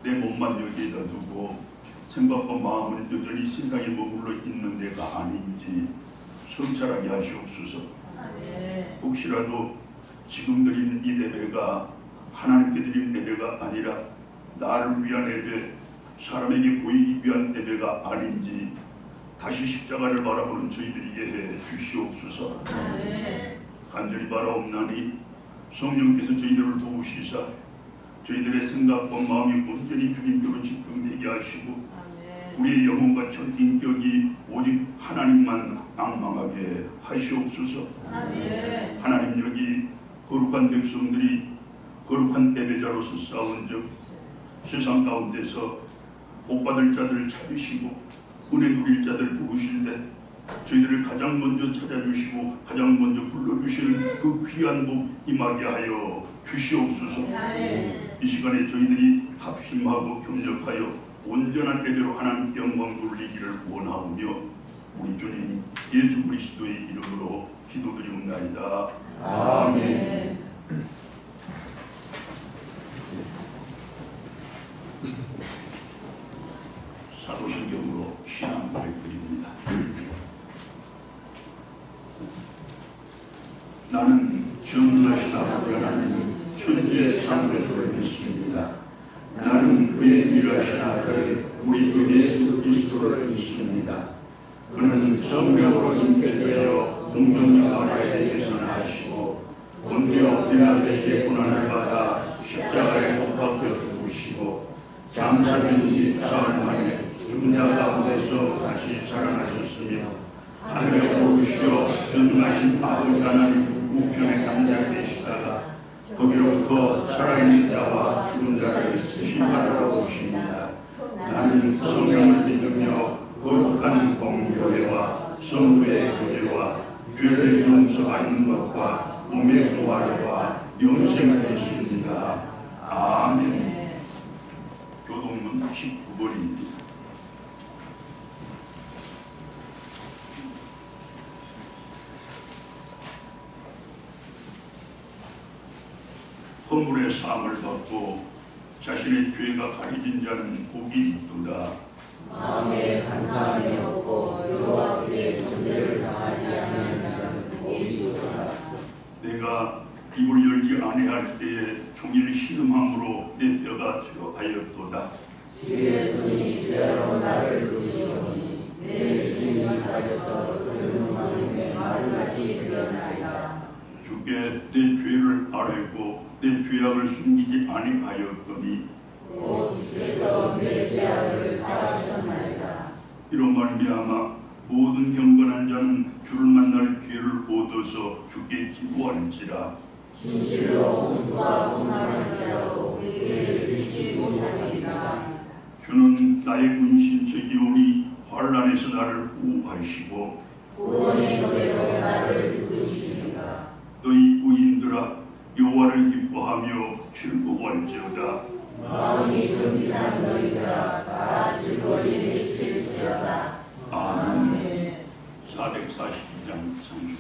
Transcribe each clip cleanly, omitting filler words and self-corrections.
내 몸만 여기에다 두고 생각과 마음은 여전히 세상에 머물러 있는 데가 아닌지 성찰하게 하시옵소서. 혹시라도 지금 드리는 이 예배가 하나님께 드리는 예배가 아니라 나를 위한 예배, 사람에게 보이기 위한 예배가 아닌지 다시 십자가를 바라보는 저희들에게 해 주시옵소서. 간절히 바라옵나니 성령께서 저희들을 도우시사 저희들의 생각과 마음이 온전히 주님께로 집중되게 하시고 우리의 영혼과 첫 인격이 오직 하나님만 앙망하게 하시옵소서. 하나님, 여기 거룩한 백성들이 거룩한 예배자로서 싸운즉 세상 가운데서 복받을 자들을 찾으시고 은혜 누릴 자들 부르실 때 저희들을 가장 먼저 찾아주시고 가장 먼저 불러주시는 그 귀한 복 임하게 하여 주시옵소서. 이 시간에 저희들이 합심하고 협력하여 온전한 예배로 하나님 영광 돌리기를 원하오며 우리 주님 예수 그리스도의 이름으로 기도드리옵나이다. 아멘. 사도신경으로 신앙 고백드립니다. 나는 전능하신 아버지 하나님 천지의 창조주를 믿습니다. 나는 그의 유일하신 아들 우리 주 예수 그리스도를 믿습니다. 그는 성령으로 잉태되어 동정녀 마리아에게서 나시고 본디오 빌라도에게 고난을 받아 십자가에 못 박혀 죽으시고 장사된 지 사흘 만에 죽은 자 가운데서 다시 살아나셨으며 하늘에 오르시어 전능하신 아버지 하나님 우편에 앉아 계시다가 거기로부터 살아있는 자와 죽은 자를 심판하러 오십니다. 나는 성령을 믿으며 거룩한 공교회와 성도의 교제와 죄를 용서받는 것과 몸의 부활과 영생을 믿습니다. 아멘. 교동문 19번입니다. 허물의 사함을 받고 자신의 죄가 가려진 자는 복이 있도다. 마음에 간사함이 없고 여호와 그의 존재를 당하지 않는 자는 복이 있도다. 내가 입을 열지 아니할 때에 종일 신음함으로 내 뼈가 퇴로하였도다. 주의 손이 제로 나를 누르시오니 내 주님이 가져서 흐르는 마음에 마루같이 되었나이다. 주께 내 죄를 아뢰고 내 죄악을 숨기지 아니하였더니 주께서 내 죄악을 사하셨나이다. 이로 말미암아 모든 경건한 자는 주를 만날 기회를 얻어서 주께 기도하는지라. 진실로 홍수와 공함한 자로 그에게 미치지 못하리이다. 주는 나의 근신책이오니 환난에서 나를 구하시고 구원의 노래로 나를 부르시리이다. 너희 의인들아 여호와를 기뻐하며 즐거워할지어다. 마음이 정진한 너희들아 다 즐거이 외칠지어다. 아멘. 442장 성경.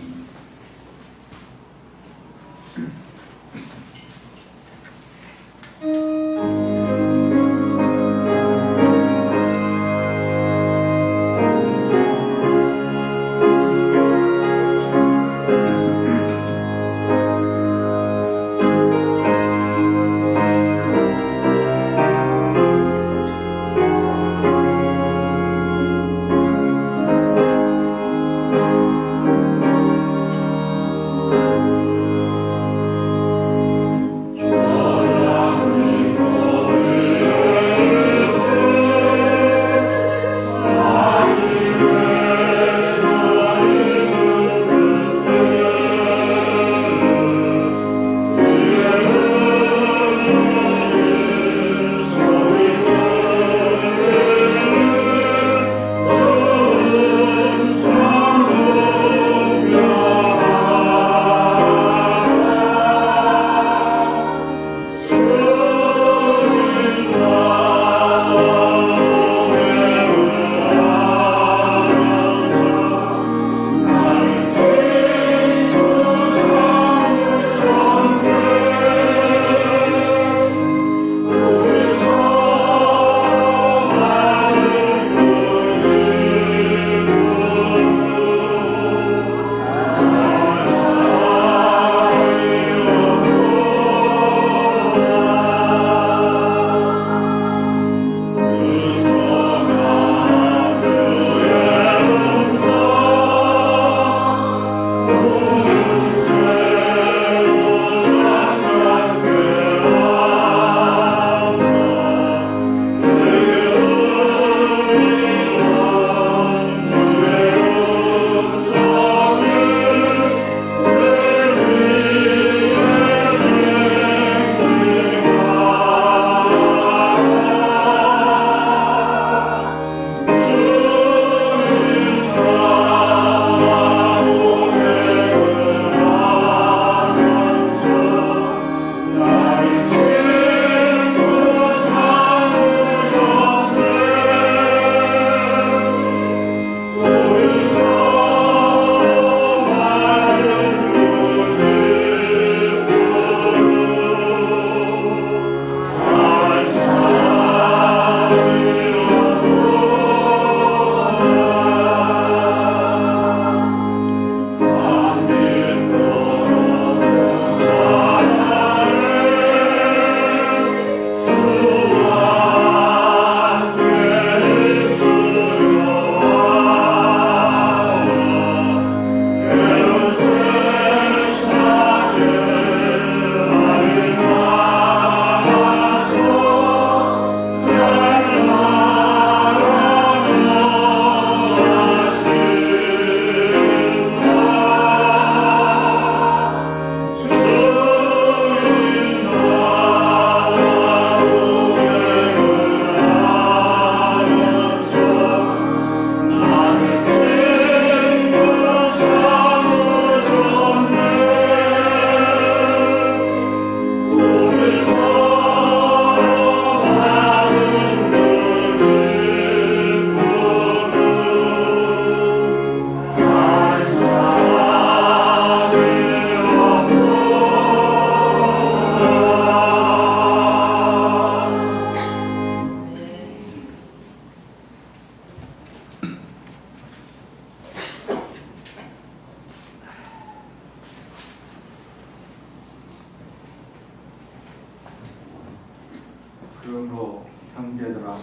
형제들아,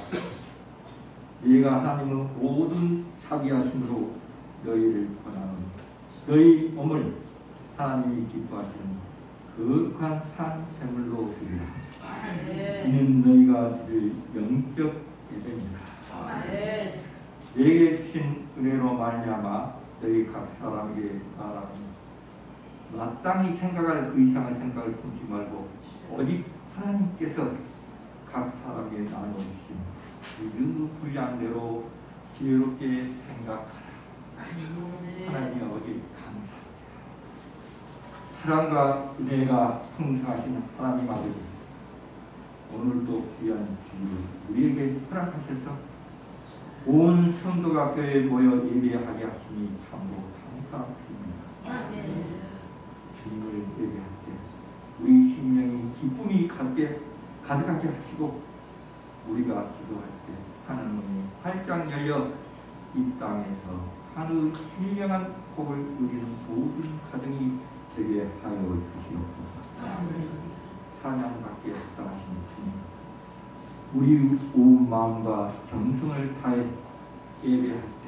네가 하나님의 모든 자비하심으로 너희를 권하는 너희 몸을 하나님이 기뻐하시는 거룩한 산 제물로 드리라. 이는 너희가 드릴 영적 예배니라. 내게 주신 은혜로 말미암아 너희 각 사람에게 말하노니 마땅히 생각할 그 이상의 생각을 품지 말고 오직 하나님께서 각 사람에게 나눠주신 그 분량대로 지혜롭게 생각하라. 하나님 아버지 감사합니다. 사랑과 은혜가 풍성하신 하나님 아버지, 오늘도 귀한 주를 우리에게 허락하셔서 온 성도가 교회에 모여 예배하게 하시니 참으로 감사드립니다. 주님을 예배할 때 우리 심령이 기쁨이 가득하게 하시고, 우리가 기도할 때 하나님이 활짝 열려 이 땅에서 하늘 신령한 복을 누리는 모든 가정이 되게 하여 주시옵소서. 찬양받기에 합당하신 주님, 우리 온 마음과 정성을 다해 예배할 때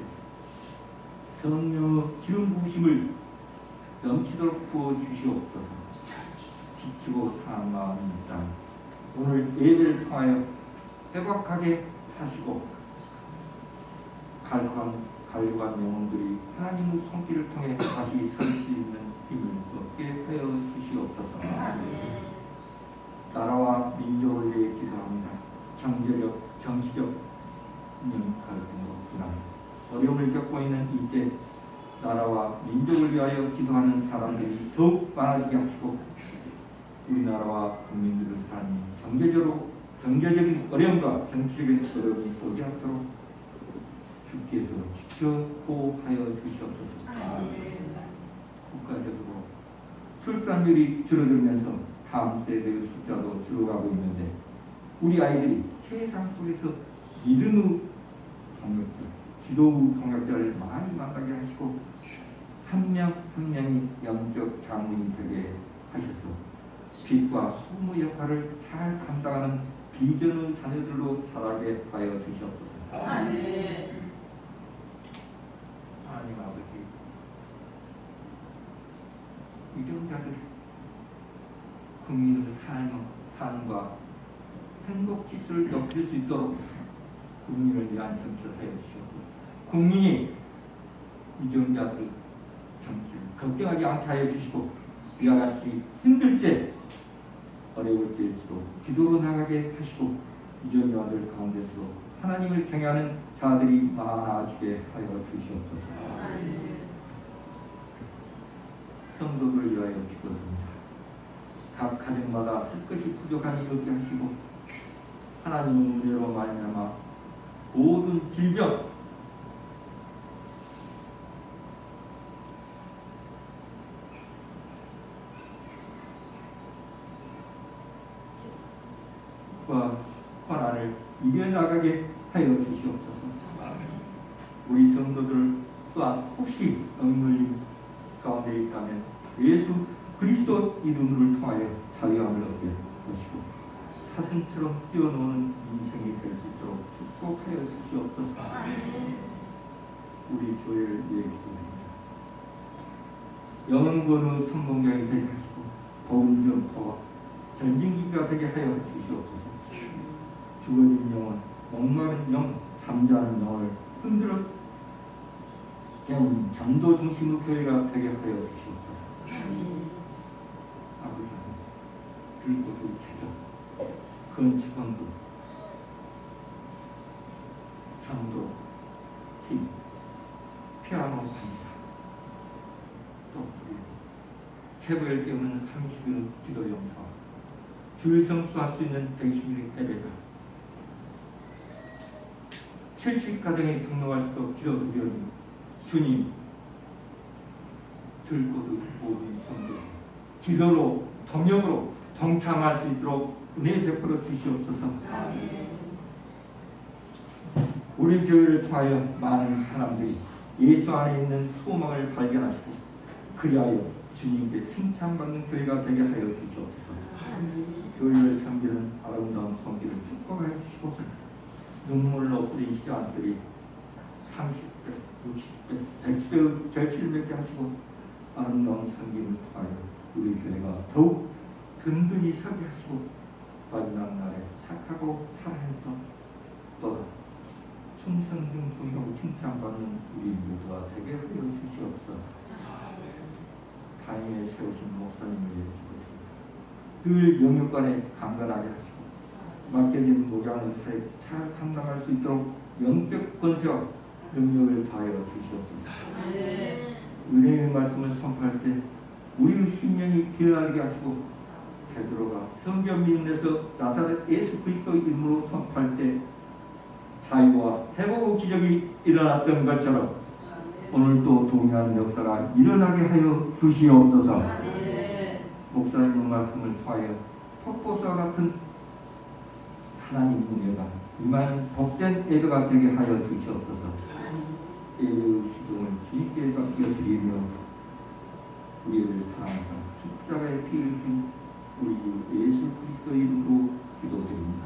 성령의 기름 부으심을 넘치도록 부어 주시옵소서. 지치고 상한 마음이 있다 오늘 예배를 통하여 회복하게 하시고, 갈구한 영혼들이 하나님의 손길을 통해 다시 설 수 있는 힘을 얻게 하여 주시옵소서. 나라와 민족을 위해 기도합니다. 경제적, 정치적 갈등으로 인한 어려움을 겪고 있는 이때 나라와 민족을 위하여 기도하는 사람들이 더욱 많아지게 하시고, 우리나라와 국민들의 삶이 경제적인 어려움과 정치적인 어려움이 오지 않도록 주께서 지켜 보호하여 주시옵소서. 국가적으로 출산율이 줄어들면서 다음 세대의 숫자도 줄어가고 있는데, 우리 아이들이 세상 속에서 믿음의 동역자, 기도의 동역자를 많이 만나게 하시고, 한 명 한 명이 영적 장로이 되게 하셔서 빛과 소금의 역할을 잘 감당하는 비전의 자녀들로 자라게 하여 주시옵소서. 하나님 아버지, 유정자들 국민의 삶과 행복 지수를 높일 수 있도록 국민을 위한 정치를 하여 주시옵소서. 국민이 유정자들의 정치를 걱정하지 않게 하여 주시고, 이와 같이 힘들 때, 어려울 때일수록 기도로 나가게 하시고, 유정자들 가운데서도 하나님을 경외하는 자들이 많아지게 하여 주시옵소서. 성도들 위하여 기도드립니다. 각 가정마다 쓸 것이 부족함이 없게 하시고, 하나님의 은혜로 말미암아 모든 질병, 과患難을 이겨나가게 하여 주시옵소서. 우리 성도들 또한 혹시 억눌림 가운데 있다면 예수 그리스도 이름을 통하여 자유함을 얻게 하시고, 사슴처럼 뛰어노는 인생이 될 수 있도록 축복하여 주시옵소서. 우리 교회를 위해 기도합니다. 영원권의 성공장이 되게 하시고, 복음전파와 전진기가 되게 하여 주시옵소서. 죽어진 영혼, 목마른 영, 잠자는 영혼을 흔들어 깨운 전도 중심의 교회가 되게 하여 주시옵소서. 아버지, 들고도 제적, 건축원도, 전도, 팀, 피아노 강사, 또 우리 새벽을 깨우는 30일 기도 영사, 주일 성수할 수 있는 110일 예배자, 70가정에 등록할 수도 기도드리오니 주님, 들고도 모든 성도 기도로 동역으로 동참할 수 있도록 은혜 베풀어 주시옵소서. 우리 교회를 통하여 많은 사람들이 예수 안에 있는 소망을 발견하시고, 그리하여 주님께 칭찬받는 교회가 되게 하여 주시옵소서. 교회를 섬기는 아름다운 성기를 축복해 주시고, 눈물로 뿌린 씨앗들이 30배, 60배, 100배 결실을 맺게 하시고 아름다운 성김을 통하여 우리 교회가 더욱 든든히 서게 하시고 마지막 날에 착하고 살아있던 또 충성중 종이하고 칭찬받는 우리 모두가 되게 하여 주시옵소서. 단위에 세우신 목사님을 기도드립니다. 늘 영육간에 강건하게 하시고 맡겨진 목양의 사역 잘 감당할 수 있도록 영적 권세와 능력을 다하여 주시옵소서. 은혜의 말씀을 선포할 때 우리의 심령이 변하게 하시고 베드로가 성경 미문에서 나사렛 예수 그리스도의 이름으로 선포할 때 자유와 회복의 기적이 일어났던 것처럼 오늘도 동일한 역사가 일어나게 하여 주시옵소서. 목사님의 말씀을 통하여 폭포수와 같은 하나님 은혜가 이만 복된 예배가 되게 하여 주시옵소서. 예배의 시종을 주님께 맡겨드리며 우리를 사랑하사 십자가에 피 흘리신 우리 주 예수 그리스도의 이름으로 기도드립니다.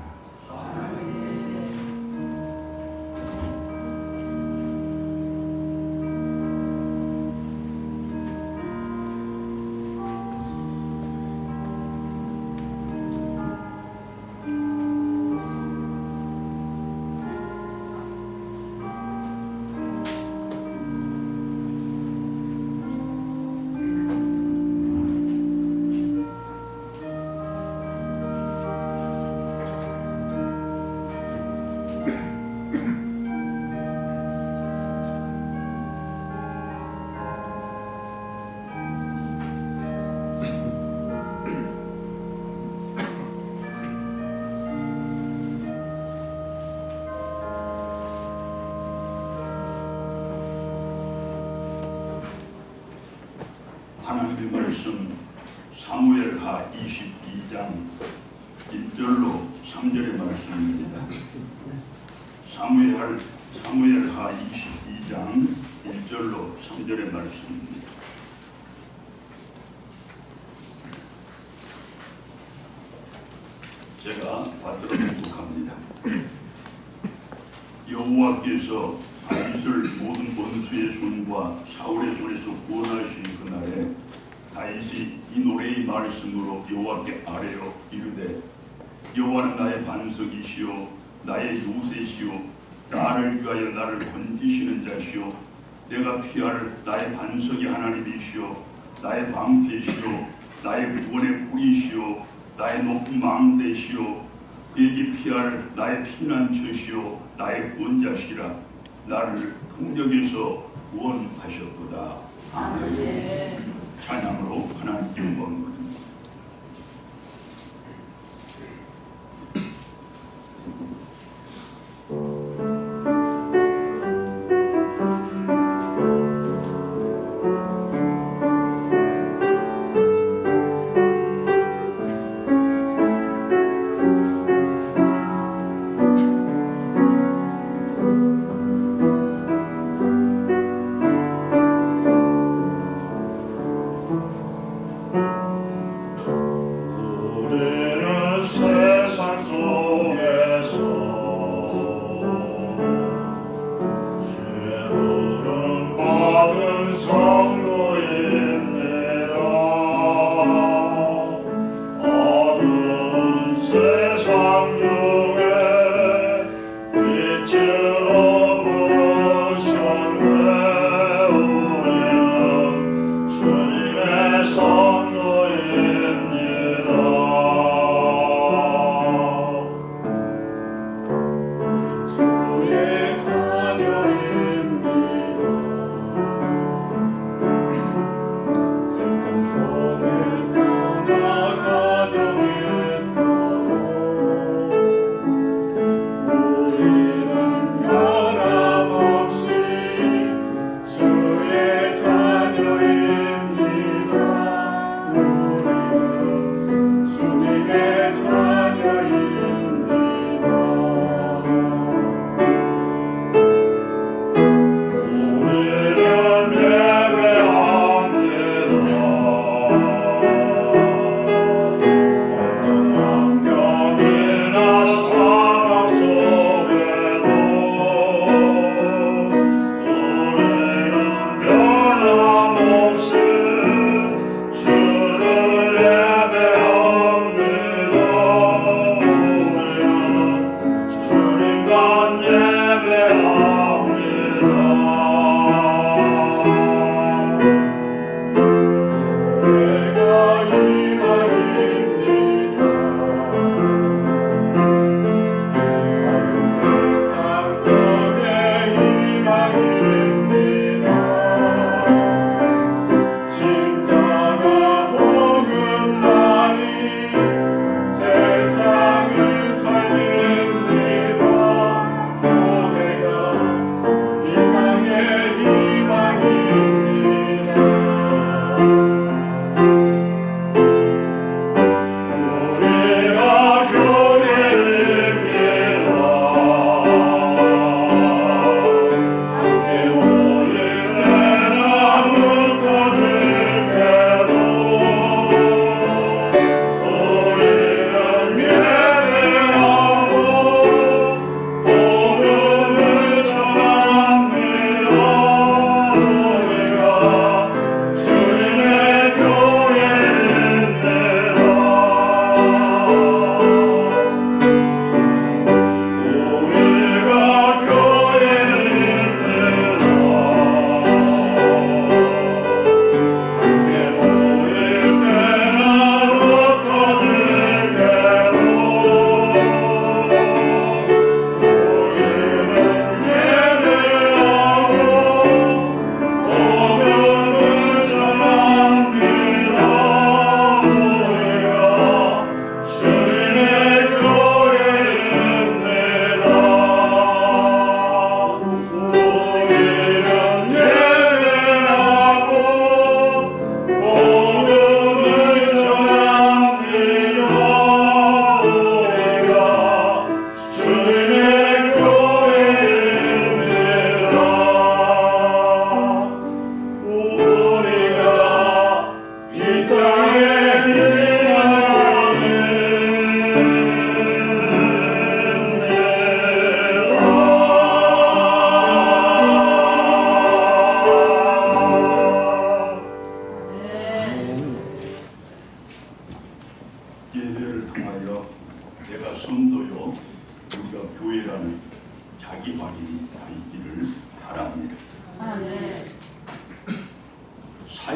하나님의 말씀 사무엘하 22장 1절로 3절의 말씀입니다. 사무엘하 22장 1절로 3절의 말씀입니다. 제가 받들어 공독합니다. 여호와께서 다윗을 모든 원수의 손과 사울의 손에서 구원하신 그날에 다윗이 이 노래의 말씀으로 여호와께 아뢰어 이르되 여호와는 나의 반석이시요 나의 요새시요 나를 위하여 나를 건지시는 자시요 내가 피할 나의 반석이 하나님이시요 나의 방패시요 나의 구원의 뿌리시요 나의 높은 망대시요 그에게 피할 나의 피난처시요 나의 구원자시라 나를 폭력에서 구원하셨도다. 아멘. 찬양으로 하나님께 영광 돌립니다.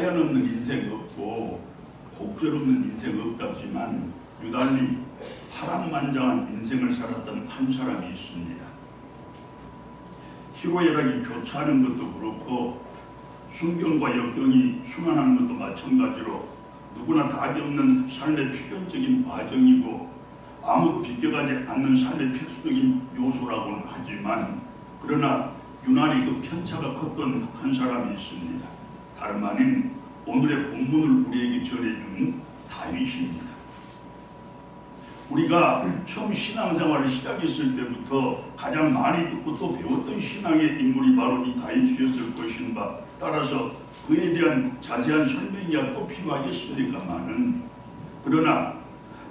사연 없는 인생 없고 곡절 없는 인생 없다지만 유달리 파란만장한 인생을 살았던 한 사람이 있습니다. 희로애락이 교차하는 것도 그렇고 순경과 역경이 순환하는 것도 마찬가지로 누구나 닭이 없는 삶의 필연적인 과정이고 아무도 비껴가지 않는 삶의 필수적인 요소라고는 하지만 그러나 유난히 그 편차가 컸던 한 사람이 있습니다. 다름 아닌 오늘의 본문을 우리에게 전해준 다윗입니다. 우리가 처음 신앙생활을 시작했을 때부터 가장 많이 듣고 또 배웠던 신앙의 인물이 바로 이 다윗이었을 것인가. 따라서 그에 대한 자세한 설명이야 또 필요하겠습니까마는 그러나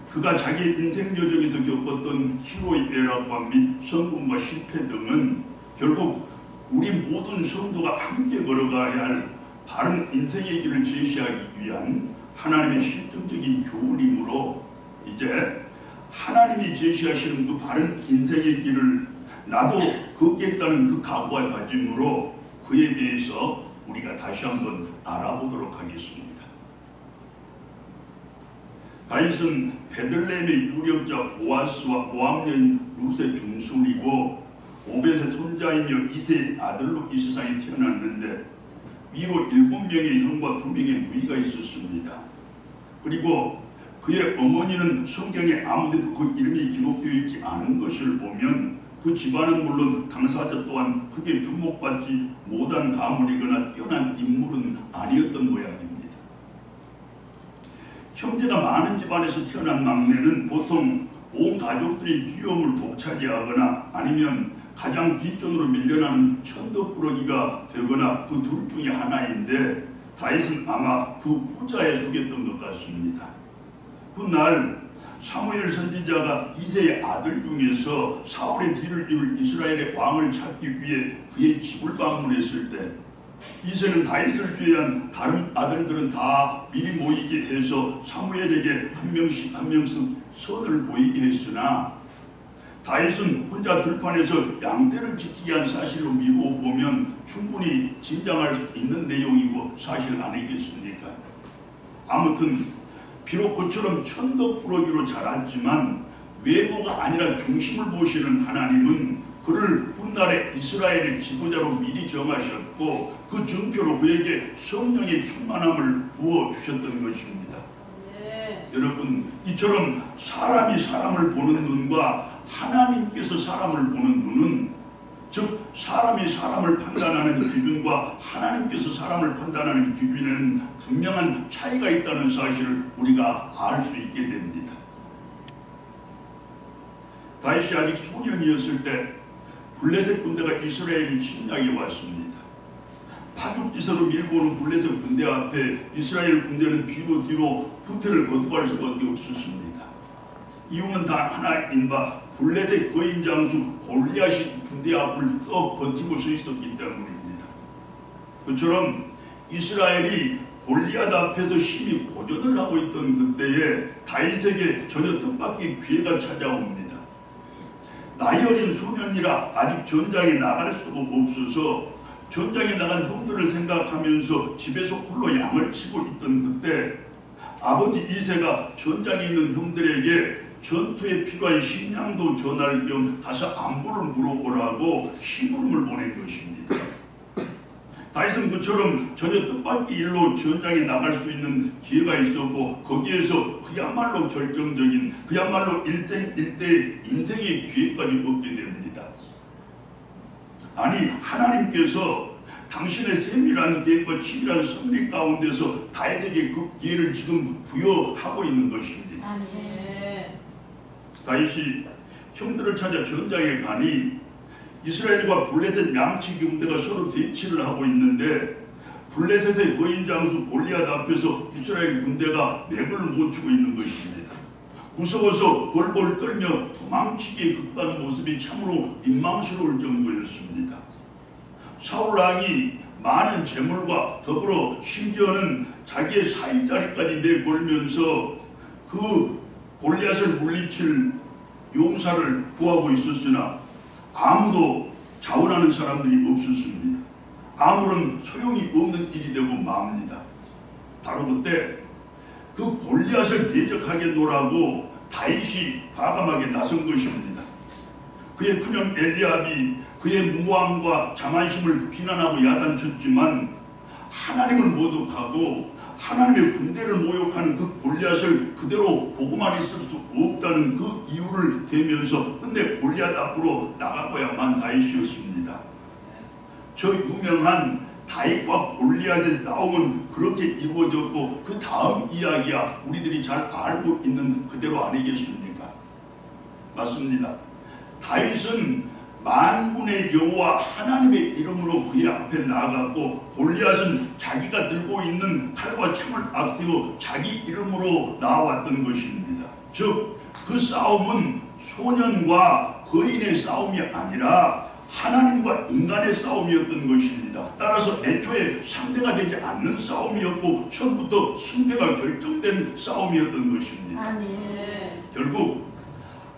그가 자기 인생 여정에서 겪었던 희로애락과 및 성공과 실패 등은 결국 우리 모든 성도가 함께 걸어가야 할 바른 인생의 길을 제시하기 위한 하나님의 실증적인 교훈이므로 이제 하나님이 제시하시는 그 바른 인생의 길을 나도 걷겠다는 그 각오와 다짐으로 그에 대해서 우리가 다시 한번 알아보도록 하겠습니다. 다윗은 베들레헴의 유력자 보아스와 모압 여인 룻의 중순이고 오벳의 손자이며 이새의 아들로 이 세상에 태어났는데 위로 7명의 형과 2명의 누이가 있었습니다. 그리고 그의 어머니는 성경에 아무데도 그 이름이 기록되어 있지 않은 것을 보면 그 집안은 물론 당사자 또한 크게 주목받지 못한 가문이거나 뛰어난 인물은 아니었던 모양입니다. 형제가 많은 집안에서 태어난 막내는 보통 온 가족들이 귀여움을 독차지하거나 아니면 가장 뒷전으로 밀려나는 천덕꾸러기가 되거나 그 둘 중에 하나인데 다윗은 아마 그 후자에 속했던 것 같습니다. 훗날 사무엘 선지자가 이새의 아들 중에서 사울의 뒤를 이을 이스라엘의 왕을 찾기 위해 그의 집을 방문했을 때 이새는 다윗을 제외한 다른 아들들은 다 미리 모이게 해서 사무엘에게 한 명씩 선을 보이게 했으나 다윗은 혼자 들판에서 양떼를 지키게 한 사실로 미루어 보면 충분히 짐작할 수 있는 내용이고 사실 아니겠습니까? 아무튼 비록 그처럼 천덕꾸러기로 자랐지만 외모가 아니라 중심을 보시는 하나님은 그를 훗날에 이스라엘의 지도자로 미리 정하셨고 그 증표로 그에게 성령의 충만함을 부어주셨던 것입니다. 여러분, 이처럼 사람이 사람을 보는 눈과 하나님께서 사람을 보는 눈은, 즉 사람이 사람을 판단하는 기준과 하나님께서 사람을 판단하는 기준에는 분명한 차이가 있다는 사실을 우리가 알 수 있게 됩니다. 다윗이 아직 소년이었을 때 블레셋 군대가 이스라엘 침략에 왔습니다. 파죽지세로 밀고 오는 블레셋 군대 앞에 이스라엘 군대는 뒤로 후퇴를 거듭할 수밖에 없었습니다. 이유는 단 하나인 바 블레셋 거인 장수 골리앗이 군대 앞을 떡 버티고 서 있었기 때문입니다. 그처럼 이스라엘이 골리앗 앞에서 심히 고전을 하고 있던 그때에 다윗에게 전혀 뜻밖의 기회가 찾아옵니다. 나이 어린 소년이라 아직 전장에 나갈 수가 없어서 전장에 나간 형들을 생각하면서 집에서 홀로 양을 치고 있던 그때 아버지 이새가 전장에 있는 형들에게 전투에 필요한 식량도 전할 겸 가서 안부를 물어보라고 심부름을 보낸 것입니다. 다윗은 그처럼 전혀 뜻밖의 일로 전장에 나갈 수 있는 기회가 있었고 거기에서 그야말로 결정적인 그야말로 일대의 인생의 기회까지 얻게 됩니다. 아니 하나님께서 당신의 세밀한 계획과 치밀한 섭리 가운데서 다윗에게 그 기회를 지금 부여하고 있는 것입니다. 다윗이 형들을 찾아 전장에 가니 이스라엘과 블레셋 양치 군대가 서로 대치를 하고 있는데 블레셋의 거인 장수 골리앗 앞에서 이스라엘 군대가 맥을 못 추고 있는 것입니다. 무서워서 벌벌 떨며 도망치기에 급한 모습이 참으로 민망스러울 정도였습니다. 사울 왕이 많은 재물과 더불어 심지어는 자기의 사위자리까지 내걸면서 그 골리앗을 물리칠 용사를 구하고 있었으나 아무도 자원하는 사람들이 없었습니다. 아무런 소용이 없는 일이 되고 맙니다. 바로 그때 그 골리앗을 대적하게 놓으라고 다윗이 과감하게 나선 것입니다. 그의 큰형 엘리압이 그의 무모함과 자만심을 비난하고 야단쳤지만 하나님을 모독하고 하나님의 군대를 모욕하는 그 골리앗을 그대로 보고만 있을 수 없다는 그 이유를 대면서 끝내 골리앗 앞으로 나가고야만 다윗이었습니다. 저 유명한 다윗과 골리앗의 싸움은 그렇게 이루어졌고 그 다음 이야기야 우리들이 잘 알고 있는 그대로 아니겠습니까? 맞습니다. 다윗은 만군의 여호와 하나님의 이름으로 그의 앞에 나아갔고 골리앗은 자기가 들고 있는 칼과 창을 앞세워 자기 이름으로 나왔던 것입니다. 즉 그 싸움은 소년과 거인의 싸움이 아니라 하나님과 인간의 싸움이었던 것입니다. 따라서 애초에 상대가 되지 않는 싸움이었고 처음부터 승패가 결정된 싸움이었던 것입니다. 아멘. 결국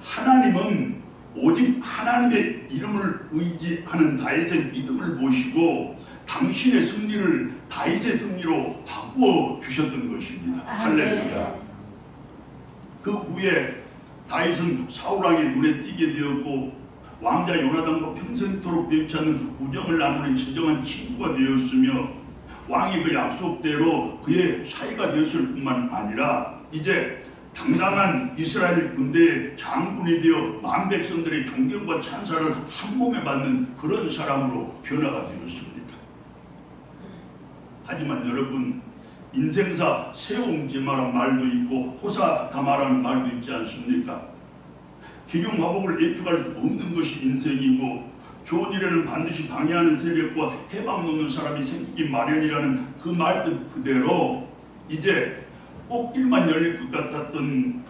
하나님은 오직 하나님의 이름을 의지하는 다윗의 믿음을 보시고 당신의 승리를 다윗의 승리로 바꾸어 주셨던 것입니다. 할렐루야. 그 후에 다윗은 사울왕의 눈에 띄게 되었고 왕자 요나단과 평생토록 변치 않는 우정을 나누는 진정한 친구가 되었으며 왕이 그 약속대로 그의 사이가 되었을 뿐만 아니라 이제 당당한 이스라엘 군대의 장군이 되어 만 백성들의 존경과 찬사를 한 몸에 받는 그런 사람으로 변화가 되었습니다. 하지만 여러분, 인생사 세옹지마란 말도 있고 호사다마라는 말도 있지 않습니까? 기륭화복을 예측할 수 없는 것이 인생이고 좋은 일에는 반드시 방해하는 세력과 해방 놓는 사람이 생기기 마련이라는 그 말뜻 그대로 이제 꽃길만 열릴 것 같았던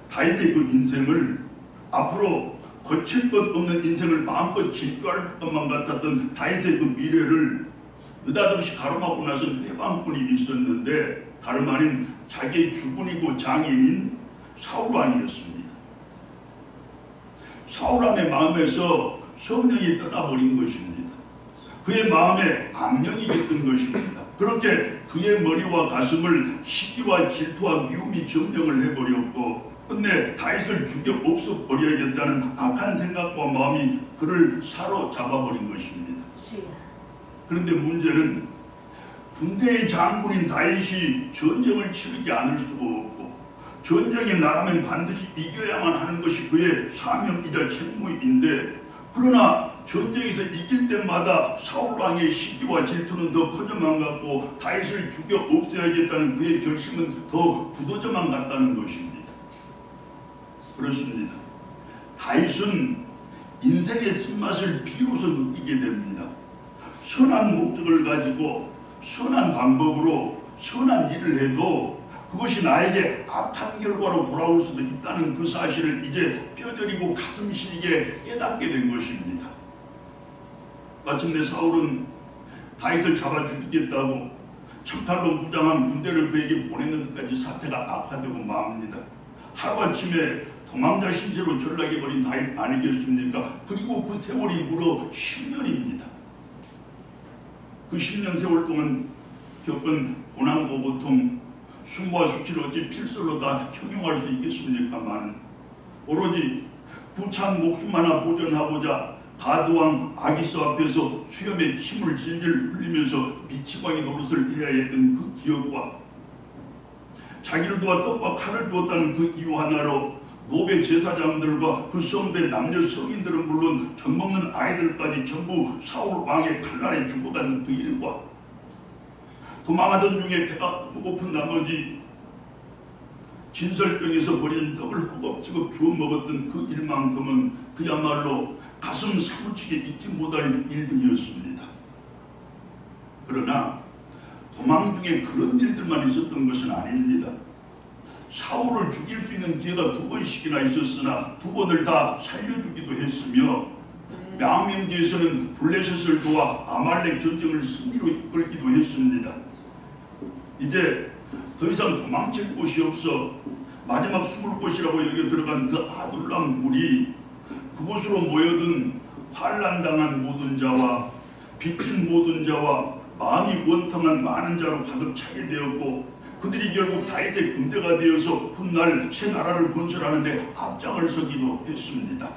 다윗의 그 인생을 앞으로 거칠 것 없는 인생을 마음껏 질주할 것만 같았던 다윗의 그 미래를 느닷없이 가로막고 나선 해방꾼이 있었는데 다름 아닌 자기의 주군이고 장인인 사울왕이었습니다. 사울왕의 마음에서 성령이 떠나버린 것입니다. 그의 마음에 악령이 깃든 것입니다. 그렇게 그의 머리와 가슴을 시기와 질투와 미움이 점령을 해버렸고 끝내 다윗을 죽여 없애버려야겠다는 악한 생각과 마음이 그를 사로잡아버린 것입니다. 그런데 문제는 군대의 장군인 다윗이 전쟁을 치르지 않을 수가 없고 전쟁에 나가면 반드시 이겨야만 하는 것이 그의 사명이자 책무인데, 그러나 전쟁에서 이길 때마다 사울왕의 시기와 질투는 더 커져만 갔고 다윗을 죽여 없애야겠다는 그의 결심은 더 굳어져만 갔다는 것입니다. 그렇습니다. 다윗은 인생의 쓴맛을 비로소 느끼게 됩니다. 선한 목적을 가지고 선한 방법으로 선한 일을 해도 그것이 나에게 악한 결과로 돌아올 수도 있다는 그 사실을 이제 뼈저리고 가슴 시리게 깨닫게 된 것입니다. 마침내 사울은 다윗을 잡아 죽이겠다고 청칼로 무장한 군대를 그에게 보내는 데까지 사태가 악화되고 맙니다. 하루아침에 도망자 신세로 전락해버린 다윗 아니겠습니까? 그리고 그 세월이 무려 10년입니다. 그 10년 세월 동안 겪은 고난과 고통, 수모와 수치를 어찌 필설로 다 형용할 수 있겠습니까마는 오로지 구찬 목숨 하나 보존하고자 가드왕 아기스 앞에서 수염에 침을 질질 흘리면서 미치광이 노릇을 해야 했던 그 기억과 자기를 도와 떡과 칼을 주었다는 그 이유 하나로 노베 제사장들과 그 성대 남녀 성인들은 물론 젖먹는 아이들까지 전부 사울 왕의 칼날에 죽어가는 그 일과 도망하던 중에 배가 너무 고픈 나머지 진설병에서 버린 떡을 허겁지겁 주워 먹었던 그 일만큼은 그야말로 가슴 사무치게 잊지 못할 일들이었습니다. 그러나 도망 중에 그런 일들만 있었던 것은 아닙니다. 사울을 죽일 수 있는 기회가 2번씩이나 있었으나 2번을 다 살려주기도 했으며 명명기에서는 블레셋을 도와 아말렉 전쟁을 승리로 이끌기도 했습니다. 이제 더 이상 도망칠 곳이 없어 마지막 숨을 곳이라고 여겨 들어간 그 아둘람 물이 그곳으로 모여든 환난당한 모든 자와 빚진 모든 자와 마음이 원통한 많은 자로 가득 차게 되었고 그들이 결국 다윗의 군대가 되어서 훗날 새 나라를 건설하는데 앞장을 서기도 했습니다.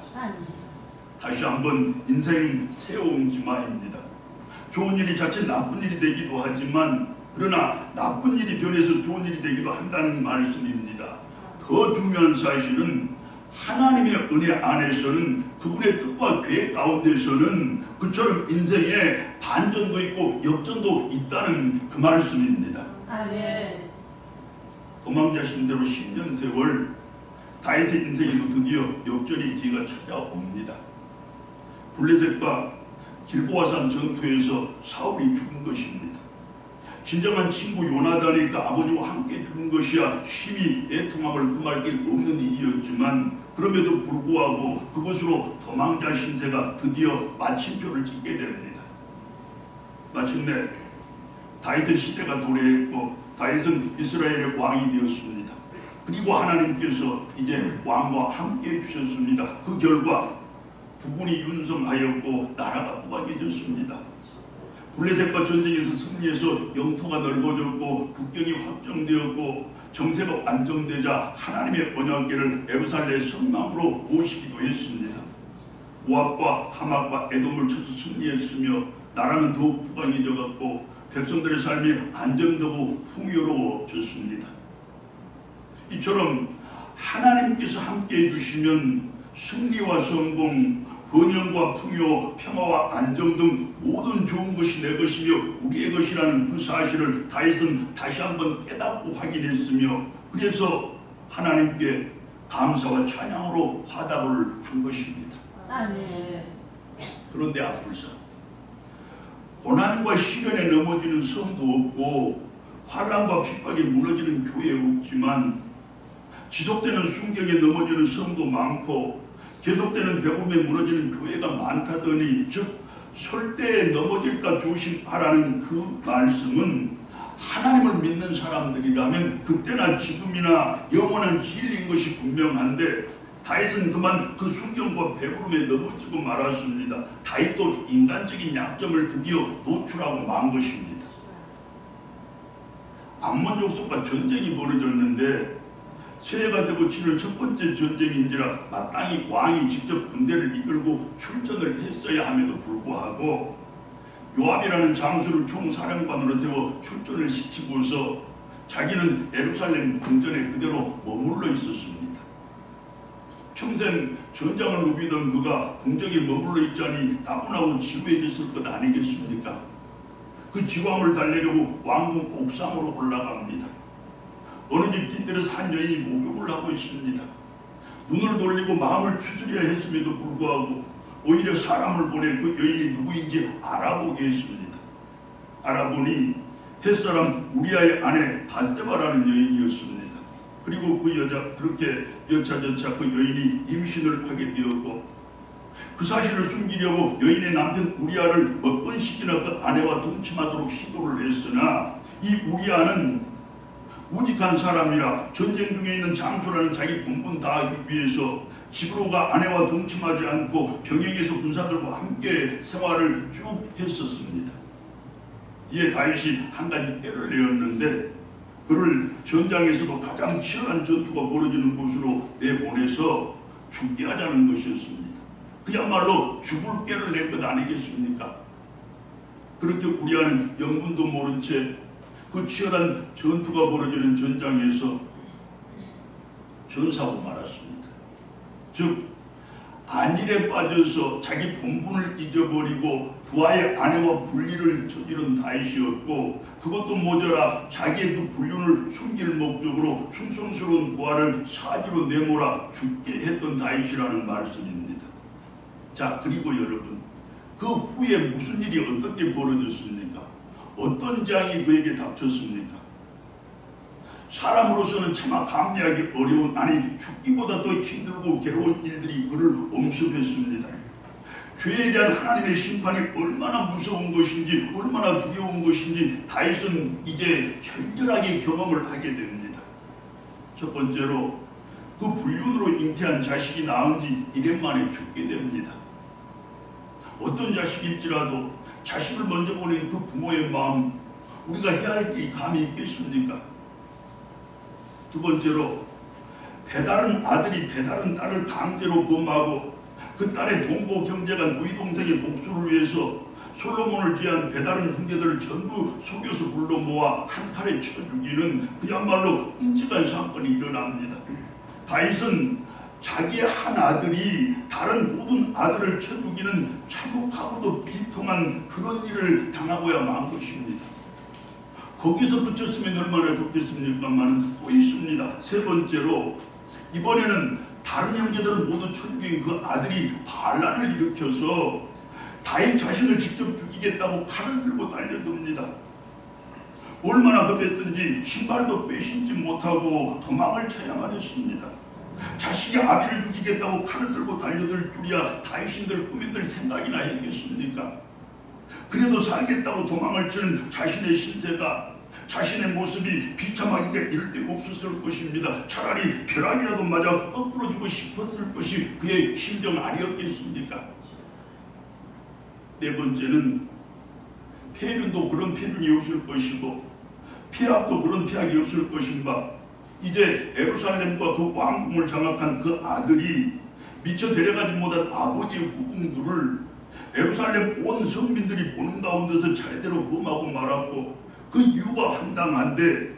다시 한번 인생 새옹지마입니다. 좋은 일이 자칫 나쁜 일이 되기도 하지만 그러나 나쁜 일이 변해서 좋은 일이 되기도 한다는 말씀입니다. 더 중요한 사실은 하나님의 은혜 안에서는 그분의 뜻과 계획 가운데서는 그처럼 인생에 반전도 있고 역전도 있다는 그 말씀입니다. 아멘. 도망자 신대로 10년 세월 다윗의 인생에도 드디어 역전의 기회가 찾아옵니다. 블레셋과 길보아산 전투에서 사울이 죽은 것입니다. 진정한 친구 요나단이 그 아버지와 함께 죽은 것이야 심히 애통함을 금할 길 없는 일이었지만 그럼에도 불구하고 그것으로 도망자 신세가 드디어 마침표를 찍게 됩니다. 마침내 다윗의 시대가 도래했고 다윗은 이스라엘의 왕이 되었습니다. 그리고 하나님께서 이제 왕과 함께 해주셨습니다. 그 결과 부군이 윤성하였고 나라가 부강해졌습니다. 블레셋과 전쟁에서 승리해서 영토가 넓어졌고 국경이 확정되었고 정세가 안정되자 하나님의 언약궤를 예루살렘 성막으로 모시기도 했습니다. 모압과 하맛과 에돔을 쳐서 승리했으며 나라는 더욱 부강해져갔고 백성들의 삶이 안정되고 풍요로워졌습니다. 이처럼 하나님께서 함께해 주시면 승리와 성공, 번영과 풍요, 평화와 안정 등 모든 좋은 것이 내 것이며 우리의 것이라는 그 사실을 다윗은 다시 한번 깨닫고 확인했으며 그래서 하나님께 감사와 찬양으로 화답을 한 것입니다. 아멘. 그런데 앞불사 고난과 시련에 넘어지는 성도 없고 환난과 핍박에 무너지는 교회 없지만 지속되는 순경에 넘어지는 성도 많고 계속되는 배고픔에 무너지는 교회가 많다더니 즉 설대에 넘어질까 조심하라는 그 말씀은 하나님을 믿는 사람들이라면 그때나 지금이나 영원한 진리인 것이 분명한데 다윗은 그만 그 순경과 배부름에 넘어지고 말았습니다. 다윗도 인간적인 약점을 드디어 노출하고 만 것입니다. 암몬 족속과 전쟁이 벌어졌는데 새해가 되고 치를 첫 번째 전쟁인지라 마땅히 왕이 직접 군대를 이끌고 출전을 했어야 함에도 불구하고 요압이라는 장수를 총사령관으로 세워 출전을 시키고서 자기는 예루살렘 궁전에 그대로 머물러 있었습니다. 평생 전장을 누비던 그가 궁정에 머물러 있자니 따분하고 지루해졌을 것 아니겠습니까? 그 지광을 달래려고 왕궁 옥상으로 올라갑니다. 어느 집 뒷뜰에서 한 여인이 목욕을 하고 있습니다. 눈을 돌리고 마음을 추스려야 했음에도 불구하고 오히려 사람을 보내 그 여인이 누구인지 알아보게 했습니다. 알아보니 햇사람 우리아의 아내 바세바라는 여인이었습니다. 그리고 그 여자 그렇게 여차저차 그 여인이 임신을 하게 되었고 그 사실을 숨기려고 여인의 남편 우리아를 몇 번씩이나 그 아내와 동침하도록 시도를 했으나 이 우리아는 우직한 사람이라 전쟁 중에 있는 장수라는 자기 본분 다하기 위해서 집으로 가 아내와 동침하지 않고 병영에서 군사들과 함께 생활을 쭉 했었습니다. 이에 다윗이 한 가지 꾀를 내었는데 그를 전장에서도 가장 치열한 전투가 벌어지는 곳으로 내보내서 죽게 하자는 것이었습니다. 그야말로 죽을 꾀를 낸 것 아니겠습니까? 그렇게 우리아는 영문도 모른 채 그 치열한 전투가 벌어지는 전장에서 전사하고 말았습니다. 즉 안일에 빠져서 자기 본분을 잊어버리고 부하의 아내와 분리를 저지른 다윗이었고 그것도 모자라 자기의 그 불륜을 숨길 목적으로 충성스러운 부하를 사지로 내몰아 죽게 했던 다윗이라는 말씀입니다. 자, 그리고 여러분, 그 후에 무슨 일이 어떻게 벌어졌습니까? 어떤 재앙이 그에게 닥쳤습니까? 사람으로서는 차마 감내하기 어려운, 아니 죽기보다 더 힘들고 괴로운 일들이 그를 엄습했습니다. 죄에 대한 하나님의 심판이 얼마나 무서운 것인지, 얼마나 두려운 것인지 다윗은 이제 철저하게 경험을 하게 됩니다. 첫 번째로 그 불륜으로 잉태한 자식이 낳은 지 1년 만에 죽게 됩니다. 어떤 자식일지라도 자식을 먼저 보낸 그 부모의 마음, 우리가 해야 할 일이 감이 있겠습니까? 두 번째로 배다른 아들이 배다른 딸을 강제로 범하고 그 딸의 동고 형제가 누이 동생의 복수를 위해서 솔로몬을 제한 배다른 형제들을 전부 속여서 불러 모아 한 칼에 쳐 죽이는 그야말로 끔찍한 사건이 일어납니다. 다윗은 자기의 한 아들이 다른 모든 아들을 쳐 죽이는 참혹하고도 비통한 그런 일을 당하고야 만 것입니다. 거기서 그쳤으면 얼마나 좋겠습니까만은 또 있습니다. 세 번째로 이번에는 다른 형제들을 모두 쳐 죽인 그 아들이 반란을 일으켜서 다윗 자신을 직접 죽이겠다고 칼을 들고 달려듭니다. 얼마나 급했든지 신발도 빼신지 못하고 도망을 쳐야만 했습니다. 자식이 아비를 죽이겠다고 칼을 들고 달려들 줄이야 다윗인들 꾸민들 생각이나 했겠습니까? 그래도 살겠다고 도망을 치는 자신의 신세가, 자신의 모습이 비참하기가 이를 데가 없었을 것입니다. 차라리 벼락이라도 맞아 엎부러지고 싶었을 것이 그의 심정 아니었겠습니까? 네 번째는 폐륜도 그런 폐륜이 없을 것이고 폐악도 그런 폐악이 없을 것인가. 이제 예루살렘과 그 왕궁을 장악한 그 아들이 미처 데려가지 못한 아버지의 후궁들을 예루살렘 온 성민들이 보는 가운데서 차례대로 범하고 말았고 그 이유가 황당한데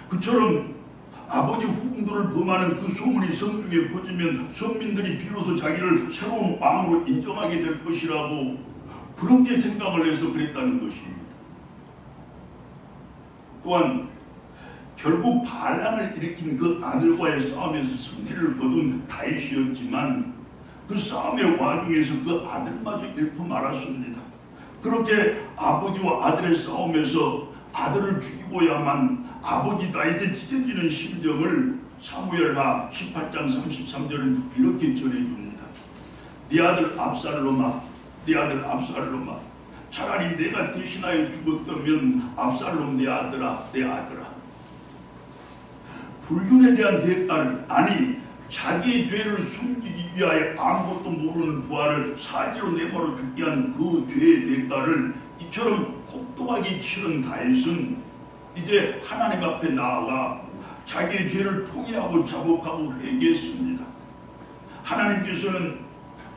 그처럼 아버지 후궁들을 범하는 그 소문이 성중에 퍼지면 성민들이 비로소 자기를 새로운 왕으로 인정하게 될 것이라고 그렇게 생각을 해서 그랬다는 것입니다. 또한 결국 반란을 일으킨 그 아들과의 싸움에서 승리를 거둔 다윗이었지만 그 싸움의 와중에서 그 아들마저 잃고 말았습니다. 그렇게 아버지와 아들의 싸움에서 아들을 죽이고야만 아버지 다윗의 찢어지는 심정을 사무엘하 18장 33절은 이렇게 전해줍니다. 네 아들 압살롬아, 네 아들 압살롬아, 차라리 내가 대신하여 죽었다면 압살롬 내 아들아, 내 아들아. 불륜에 대한 대가를, 아니 자기의 죄를 숨기기 위하여 아무것도 모르는 부하를 사지로 내버려 죽게 한 그 죄의 대가를 이처럼 혹독하게 치른 다윗은 이제 하나님 앞에 나아가 자기의 죄를 통회하고 자복하고 회개했습니다. 하나님께서는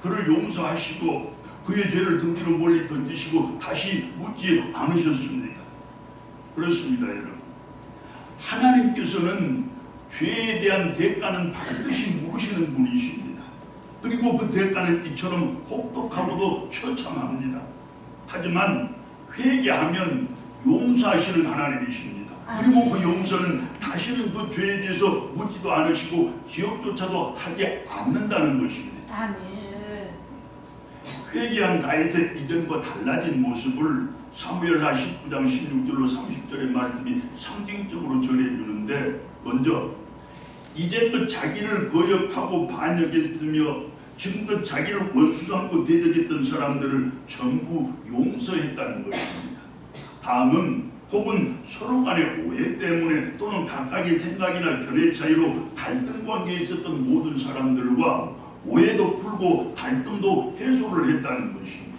그를 용서하시고 그의 죄를 등 뒤로 멀리 던지시고 다시 묻지 않으셨습니다. 그렇습니다, 여러분. 하나님께서는 죄에 대한 대가는 반드시 물으시는 분이십니다. 그리고 그 대가는 이처럼 혹독하고도 처참합니다. 하지만 회개하면 용서하시는 하나님이십니다. 그리고 그 용서는 다시는 그 죄에 대해서 묻지도 않으시고 기억조차도 하지 않는다는 것입니다. 아멘. 회개한 다윗의 이전과 달라진 모습을 사무엘하 19장 16절로 30절의 말씀이 상징적으로 전해주는데, 먼저 이제껏 자기를 거역하고 반역했으며 지금껏 자기를 원수 삼고 대적했던 사람들을 전부 용서했다는 것입니다. 다음은 혹은 서로 간의 오해 때문에 또는 각각의 생각이나 견해 차이로 갈등 관계에 있었던 모든 사람들과 오해도 풀고 갈등도 해소를 했다는 것입니다.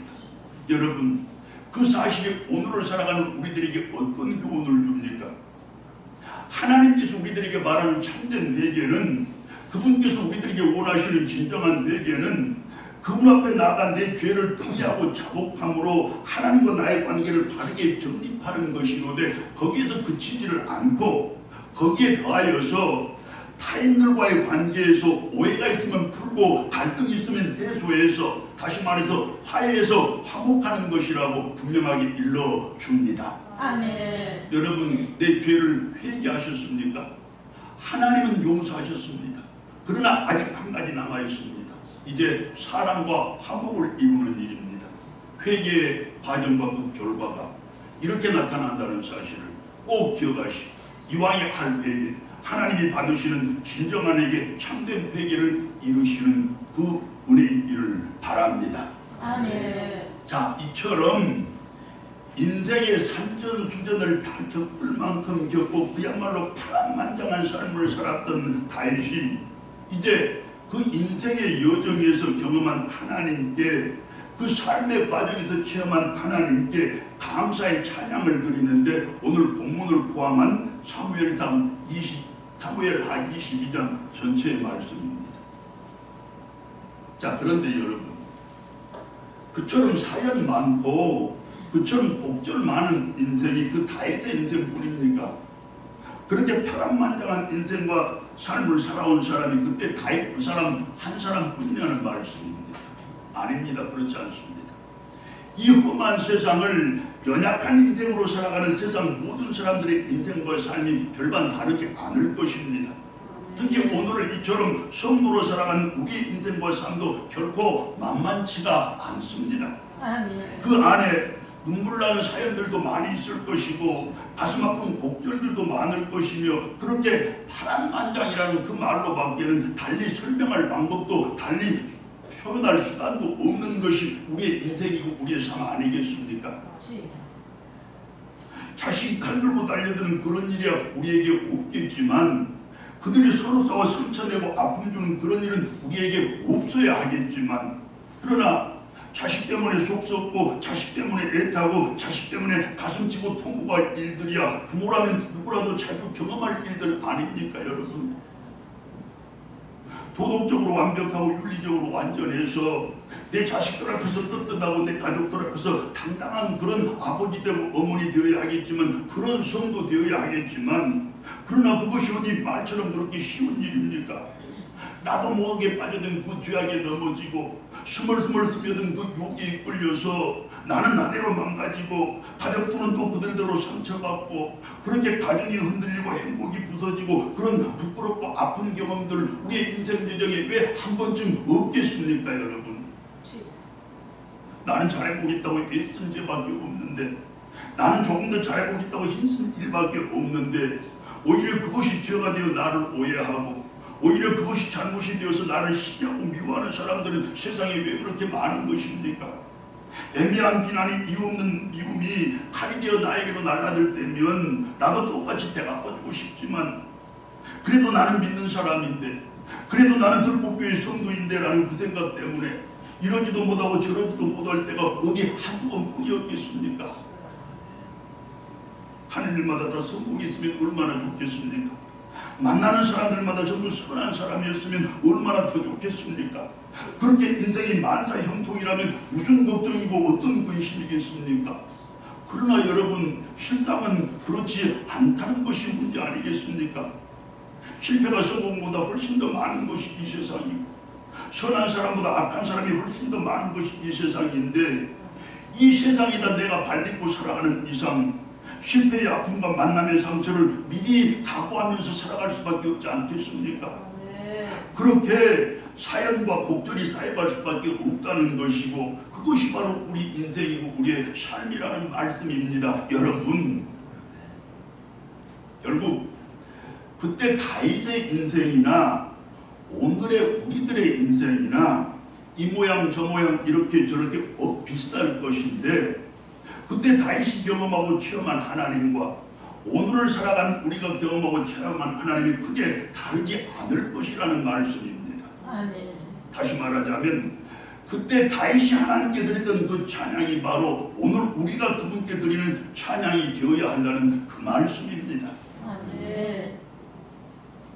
여러분, 그 사실이 오늘을 살아가는 우리들에게 어떤 교훈을 줍니까? 하나님께서 우리들에게 말하는 참된 회개는, 그분께서 우리들에게 원하시는 진정한 회개는 그분 앞에 나아가 내 죄를 통회하고 자복함으로 하나님과 나의 관계를 바르게 정립하는 것이로되, 거기에서 그치지를 않고 거기에 더하여서 타인들과의 관계에서 오해가 있으면 풀고 갈등이 있으면 해소해서, 다시 말해서 화해해서 화목하는 것이라고 분명하게 일러줍니다. 아멘. 여러분, 내 죄를 회개하셨습니까? 하나님은 용서하셨습니다. 그러나 아직 한 가지 남아있습니다. 이제 사랑과 화목을 이루는 일입니다. 회개의 과정과 그 결과가 이렇게 나타난다는 사실을 꼭 기억하시고, 이왕에 할 회개, 하나님이 받으시는 진정한 회개, 참된 회개를 이루시는 그 은혜 있기를 바랍니다. 아멘. 자, 이처럼 인생의 산전수전을 다 겪을 만큼 겪고 그야말로 파란만장한 삶을 살았던 다윗이 이제 그 인생의 여정에서 경험한 하나님께, 그 삶의 과정에서 체험한 하나님께 감사의 찬양을 드리는데, 오늘 본문을 포함한 사무엘하 22장 전체의 말씀입니다. 자, 그런데 여러분, 그처럼 사연 많고 그처럼 곡절 많은 인생이 그 다윗의 인생뿐입니까? 그렇게 파란만장한 인생과 삶을 살아온 사람이 그때 다윗 그 사람 한 사람뿐이냐는 말씀입니다. 아닙니다. 그렇지 않습니다. 이 험한 세상을 연약한 인생으로 살아가는 세상 모든 사람들의 인생과 삶이 별반 다르지 않을 것입니다. 특히 오늘을 이처럼 성도로 살아가는 우리의 인생과 삶도 결코 만만치가 않습니다. 아멘. 그 안에 눈물 나는 사연들도 많이 있을 것이고 가슴 아픈 곡절들도 많을 것이며, 그렇게 파란만장이라는 그 말로밖에는 달리 설명할 방법도, 달리 표현할 수단도 없는 것이 우리의 인생이고 우리의 삶 아니겠습니까? 자식이 칼 들고 달려드는 그런 일이야 우리에게 없겠지만, 그들이 서로 싸워 상처내고 아픔 주는 그런 일은 우리에게 없어야 하겠지만, 그러나 자식 때문에 속 썩고 자식 때문에 애타고 자식 때문에 가슴 치고 통곡할 일들이야 부모라면 누구라도 자주 경험할 일들 아닙니까, 여러분? 도덕적으로 완벽하고 윤리적으로 완전해서 내 자식들 앞에서 떳떳하고 내 가족들 앞에서 당당한 그런 아버지 되고 어머니 되어야 하겠지만, 그런 성도 되어야 하겠지만, 그러나 그것이 어디 말처럼 그렇게 쉬운 일입니까? 나도 모르게 빠져든 그 죄악에 넘어지고 스멀스멀 스며든 그 욕에 이끌려서 나는 나대로 망가지고 가족들은 또 그들대로 상처받고, 그렇게 가정이 흔들리고 행복이 부서지고, 그런 부끄럽고 아픈 경험들 우리의 인생 여정에 왜 한 번쯤 없겠습니까, 여러분? 나는 잘해보겠다고 애쓴 죄밖에 없는데, 나는 조금 더 잘해보겠다고 힘쓴 일밖에 없는데, 오히려 그것이 죄가 되어 나를 오해하고, 오히려 그것이 잘못이 되어서 나를 시기하고 미워하는 사람들은 세상에 왜 그렇게 많은 것입니까? 애매한 비난이 이유 없는 미움이 칼이 되어 나에게로 날아들 때면 나도 똑같이 대갚아주고 싶지만, 그래도 나는 믿는 사람인데, 그래도 나는 들꽃교회 성도인데 라는 그 생각 때문에 이러지도 못하고 저러지도 못할 때가 어디 한두 번뿐이었겠습니까? 하는 일마다 다 성공했으면 얼마나 좋겠습니까? 만나는 사람들마다 전부 선한 사람이었으면 얼마나 더 좋겠습니까? 그렇게 인생이 만사형통이라면 무슨 걱정이고 어떤 근심이겠습니까? 그러나 여러분, 실상은 그렇지 않다는 것이 문제 아니겠습니까? 실패가 성공보다 훨씬 더 많은 것이 이 세상이고 선한 사람보다 악한 사람이 훨씬 더 많은 것이 이 세상인데, 이 세상에다 내가 발딛고 살아가는 이상 실패의 아픔과 만남의 상처를 미리 각오하면서 살아갈 수밖에 없지 않겠습니까? 그렇게 사연과 곡절이 쌓여갈 수밖에 없다는 것이고, 그것이 바로 우리 인생이고 우리의 삶이라는 말씀입니다. 여러분, 결국 그때 다윗의 인생이나 오늘의 우리들의 인생이나 이 모양 저 모양 이렇게 저렇게 비슷할 것인데, 그때 다윗이 경험하고 체험한 하나님과 오늘을 살아가는 우리가 경험하고 체험한 하나님이 크게 다르지 않을 것이라는 말씀입니다. 아멘. 다시 말하자면 그때 다윗이 하나님께 드렸던 그 찬양이 바로 오늘 우리가 그분께 드리는 찬양이 되어야 한다는 그 말씀입니다. 아멘.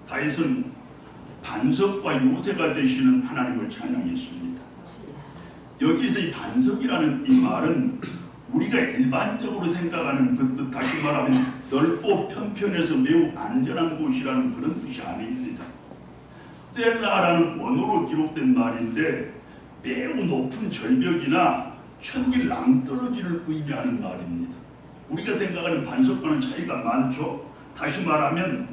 다윗은 반석과 요새가 되시는 하나님을 찬양했습니다. 여기서 이 반석이라는 이 말은 우리가 일반적으로 생각하는 그 뜻, 다시 말하면 넓고 편편해서 매우 안전한 곳이라는 그런 뜻이 아닙니다. 셀라라는 원어로 기록된 말인데 매우 높은 절벽이나 천길 낭떠러지를 의미하는 말입니다. 우리가 생각하는 반석과는 차이가 많죠. 다시 말하면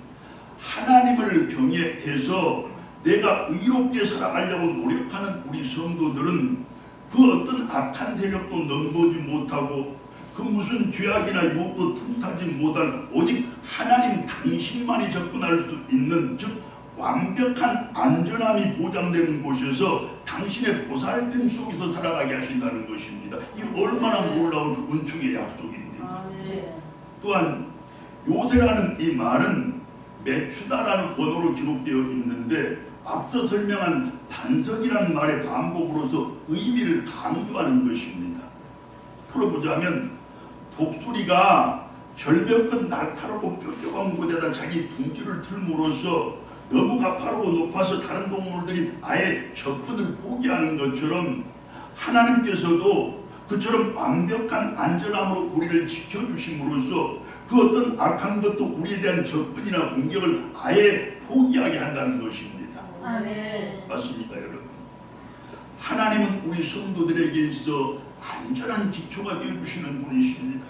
하나님을 경외해서 내가 의롭게 살아가려고 노력하는 우리 성도들은 그 어떤 악한 세력도 넘보지 못하고 그 무슨 죄악이나 유혹도 틈타지 못할 오직 하나님 당신만이 접근할 수 있는, 즉 완벽한 안전함이 보장되는 곳에서 당신의 보살핌 속에서 살아가게 하신다는 것입니다. 이 얼마나 놀라운 은총의 약속입니다. 또한 요새라는 이 말은 메추다라는 언어로 기록되어 있는데 앞서 설명한 반석이라는 말의 반복으로서 의미를 강조하는 것입니다. 풀어보자면 독수리가 절벽 끝 날카롭고 뾰족한 곳에다 자기 둥지를 틀므로써 너무 가파르고 높아서 다른 동물들이 아예 접근을 포기하는 것처럼 하나님께서도 그처럼 완벽한 안전함으로 우리를 지켜주심으로써 그 어떤 악한 것도 우리에 대한 접근이나 공격을 아예 포기하게 한다는 것입니다. 아멘. 맞습니다, 여러분. 하나님은 우리 성도들에게 있어 안전한 기초가 되어주시는 분이십니다.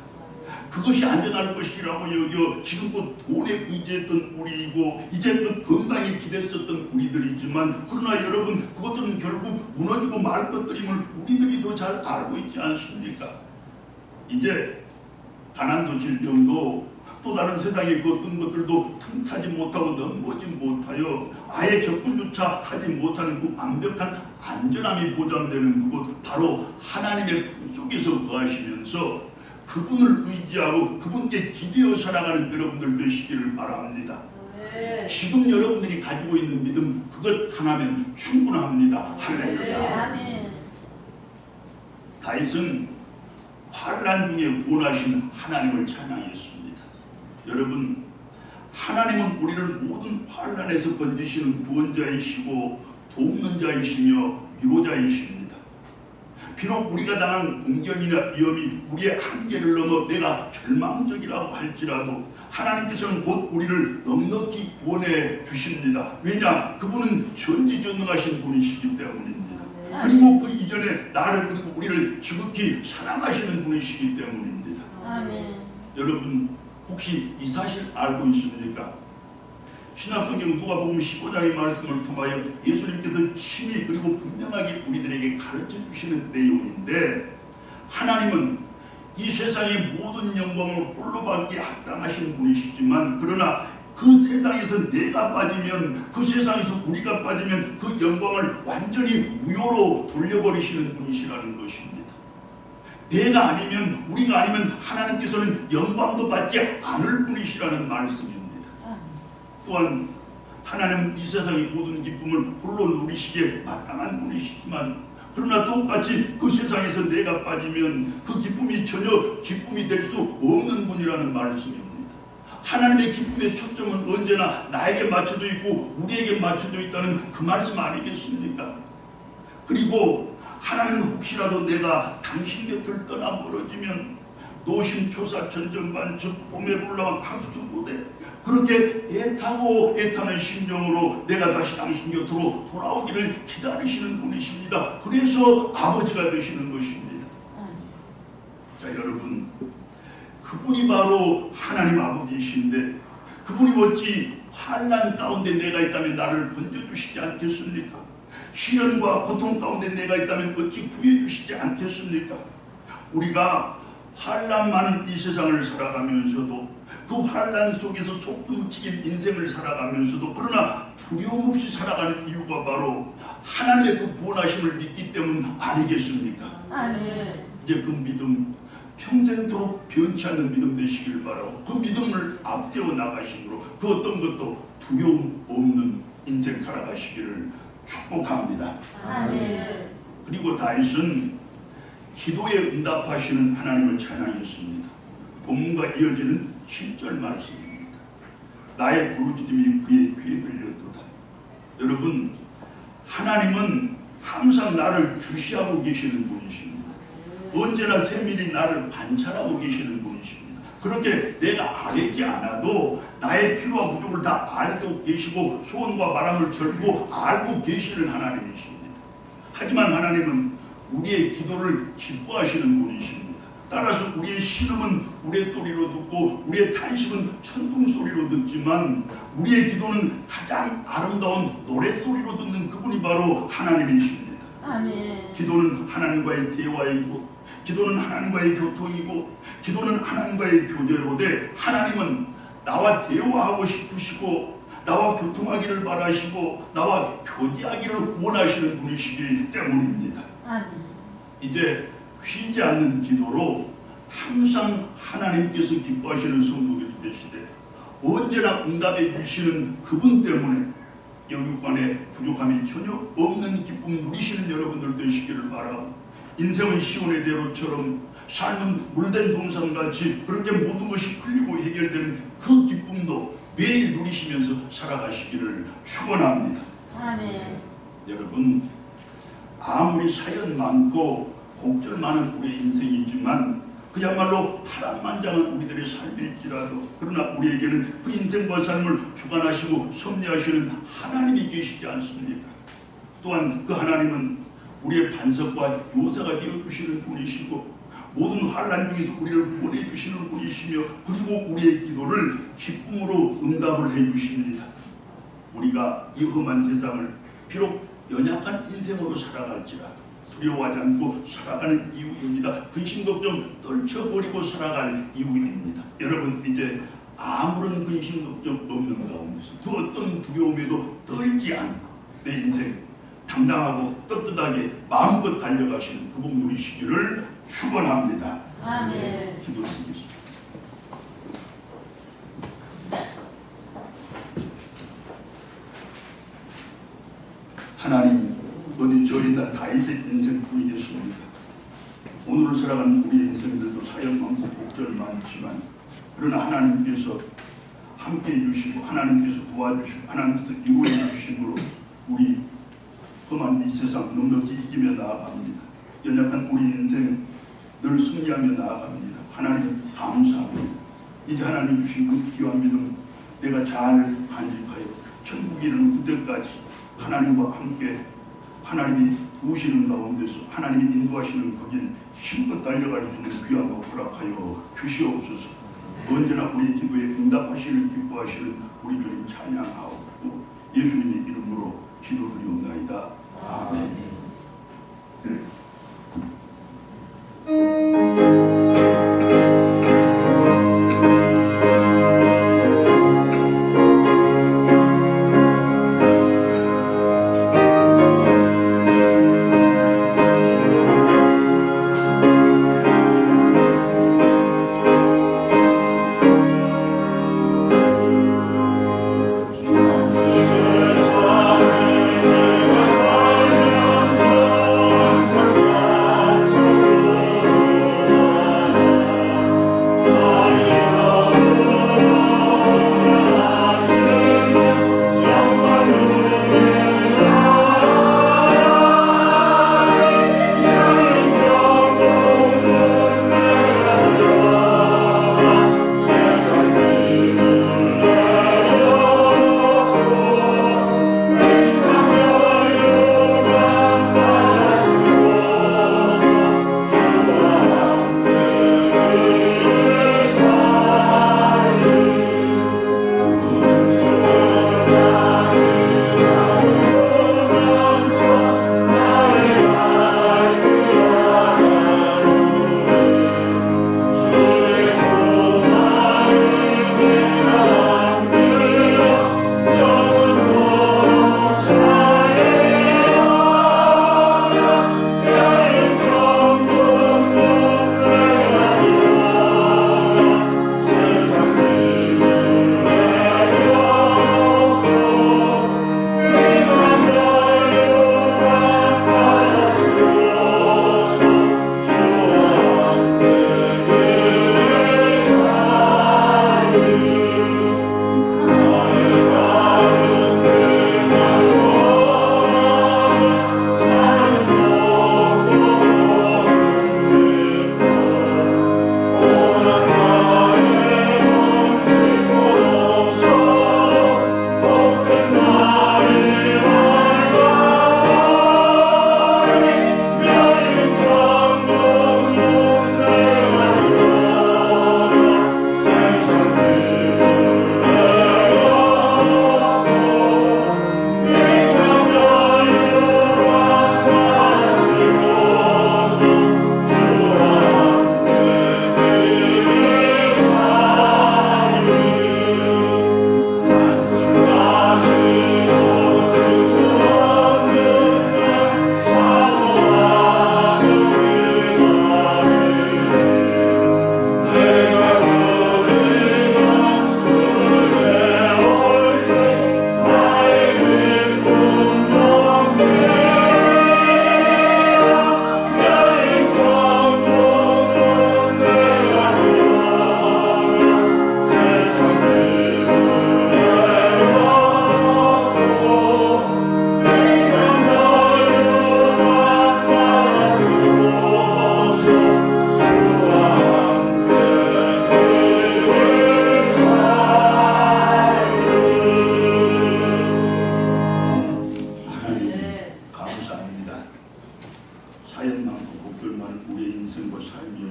그것이 안전할 것이라고 여겨 지금껏 돈에 의지했던 우리이고 이제껏 건강에 기댔었던 우리들이지만, 그러나 여러분, 그것들은 결국 무너지고 말 것들임을 우리들이 더 잘 알고 있지 않습니까? 이제 가난도 질병도 또 다른 세상의 그 어떤 것들도 틈타지 못하고 넘보지 못하여 아예 접근조차 하지 못하는 그 완벽한 안전함이 보장되는 그곳, 바로 하나님의 품 속에서 거하시면서 그분을 의지하고 그분께 기대어 살아가는 여러분들 되시기를 바랍니다. 지금 여러분들이 가지고 있는 믿음, 그것 하나면 충분합니다. 할렐루야. 다윗은 환난 중에 구원하신 하나님을 찬양했습니다. 여러분, 하나님은 우리를 모든 환난에서 건지시는 구원자이시고 돕는 자이시며 위로자이십니다. 비록 우리가 당한 공경이나 위험이 우리의 한계를 넘어 내가 절망적이라고 할지라도 하나님께서는 곧 우리를 넉넉히 구원해 주십니다. 왜냐? 그분은 전지전능하신 분이시기 때문입니다. 그리고 그 이전에 나를 그리고 우리를 지극히 사랑하시는 분이시기 때문입니다. 아멘. 여러분, 혹시 이 사실 알고 있습니까? 신약성경 누가복음 15장의 말씀을 통하여 예수님께서 친히 그리고 분명하게 우리들에게 가르쳐 주시는 내용인데, 하나님은 이 세상의 모든 영광을 홀로 받기에 합당하신 분이시지만, 그러나 그 세상에서 내가 빠지면, 그 세상에서 우리가 빠지면 그 영광을 완전히 무효로 돌려버리시는 분이시라는 것입니다. 내가 아니면, 우리가 아니면 하나님께서는 영광도 받지 않을 분이시라는 말씀입니다. 또한 하나님은 이 세상의 모든 기쁨을 홀로 누리시기에 마땅한 분이시지만 그러나 똑같이 그 세상에서 내가 빠지면 그 기쁨이 전혀 기쁨이 될 수 없는 분이라는 말씀입니다. 하나님의 기쁨의 초점은 언제나 나에게 맞춰져 있고 우리에게 맞춰져 있다는 그 말씀 아니겠습니까? 그리고 하나님은 혹시라도 내가 당신 곁을 떠나 멀어지면 노심초사천전반 즉 봄에 올라온 강수구대 그렇게 애타는 심정으로 내가 다시 당신 곁으로 돌아오기를 기다리시는 분이십니다. 그래서 아버지가 되시는 것입니다. 자, 여러분, 그분이 바로 하나님 아버지이신데 그분이 어찌 환난 가운데 내가 있다면 나를 건져주시지 않겠습니까? 시련과 고통 가운데 내가 있다면 어찌 구해주시지 않겠습니까? 우리가 환난 많은 이 세상을 살아가면서도 그 환난 속에서 속부무치긴 인생을 살아가면서도 그러나 두려움 없이 살아가는 이유가 바로 하나님의 그 구원하심을 믿기 때문 아니겠습니까? 아멘. 이제 그 믿음 평생토록 변치 않는 믿음 되시길 바라고 그 믿음을 앞세워 나가심으로 그 어떤 것도 두려움 없는 인생 살아가시기를 축복합니다. 아멘. 그리고 다윗은 기도에 응답하시는 하나님을 찬양했습니다. 본문과 이어지는 7절 말씀입니다. 나의 부르짖음이 그의 귀에 들렸도다. 여러분, 하나님은 항상 나를 주시하고 계시는 분이십니다. 언제나 세밀히 나를 관찰하고 계시는 분이십니다. 그렇게 내가 알지 않아도 나의 필요와 부족을 다 알고 계시고 소원과 바람을 절고 알고 계시는 하나님이십니다. 하지만 하나님은 우리의 기도를 기뻐하시는 분이십니다. 따라서 우리의 신음은 우레소리로 듣고 우리의 탄식은 천둥소리로 듣지만 우리의 기도는 가장 아름다운 노래소리로 듣는 그분이 바로 하나님이십니다. 아멘. 기도는 하나님과의 대화이고 기도는 하나님과의 교통이고 기도는 하나님과의 교제로 돼 하나님은 나와 대화하고 싶으시고 나와 교통하기를 바라시고 나와 교제하기를 원하시는 분이시기 때문입니다. 아멘. 이제 쉬지 않는 기도로 항상 하나님께서 기뻐하시는 성도들이 되시되 언제나 응답해 주시는 그분 때문에 영육간에 부족함이 전혀 없는 기쁨 누리시는 여러분들 되시기를 바라고 인생은 시온의 대로처럼 삶은 물된 동산같이 그렇게 모든 것이 풀리고 해결되는 그 기쁨도 매일 누리시면서 살아가시기를 축원합니다. 아멘. 여러분, 아무리 사연 많고 곡절 많은 우리의 인생이지만 그야말로 파란만장한 우리들의 삶일지라도 그러나 우리에게는 그 인생과 삶을 주관하시고 섭리하시는 하나님이 계시지 않습니까? 또한 그 하나님은 우리의 반석과 요새가 되어주시는 분이시고 모든 환난 중에서 우리를 구원해 주시는 분이시며 그리고 우리의 기도를 기쁨으로 응답을 해주십니다. 우리가 이 험한 세상을 비록 연약한 인생으로 살아갈지라도 두려워하지 않고 살아가는 이유입니다. 근심 걱정 떨쳐버리고 살아갈 이유입니다. 여러분, 이제 아무런 근심 걱정 없는 가운데서 그 어떤 두려움에도 떨지 않고 내 인생 당당하고 떳떳하게 마음껏 달려가시는 그분 누리시기를 축원합니다. 아멘. 기도드리겠습니다. 하나님, 어디 저 있는 다윗의 인생뿐이겠습니까? 오늘을 살아가는 우리의 인생들도 사연 많고 곡절 많지만 그러나 하나님께서 함께해 주시고 하나님께서 도와주시고 하나님께서 이루어 주심으로 우리 험한 이 세상 넉넉히 이기며 나아갑니다. 연약한 우리 인생 늘 승리하며 나아갑니다. 하나님 감사합니다. 이제 하나님 주신 그 귀한 믿음 내가 잘 간직하여 천국에 이르는 그때까지 하나님과 함께 하나님이 도우시는 가운데서 하나님이 인도하시는 그 길 힘껏 달려갈 수 있는 귀한 것 허락하여 주시옵소서. 언제나 우리의 기도에 응답하시는 기뻐하시는 우리 주님 찬양하옵고 예수님의 이름으로 기도드리옵나이다. 아멘. 주님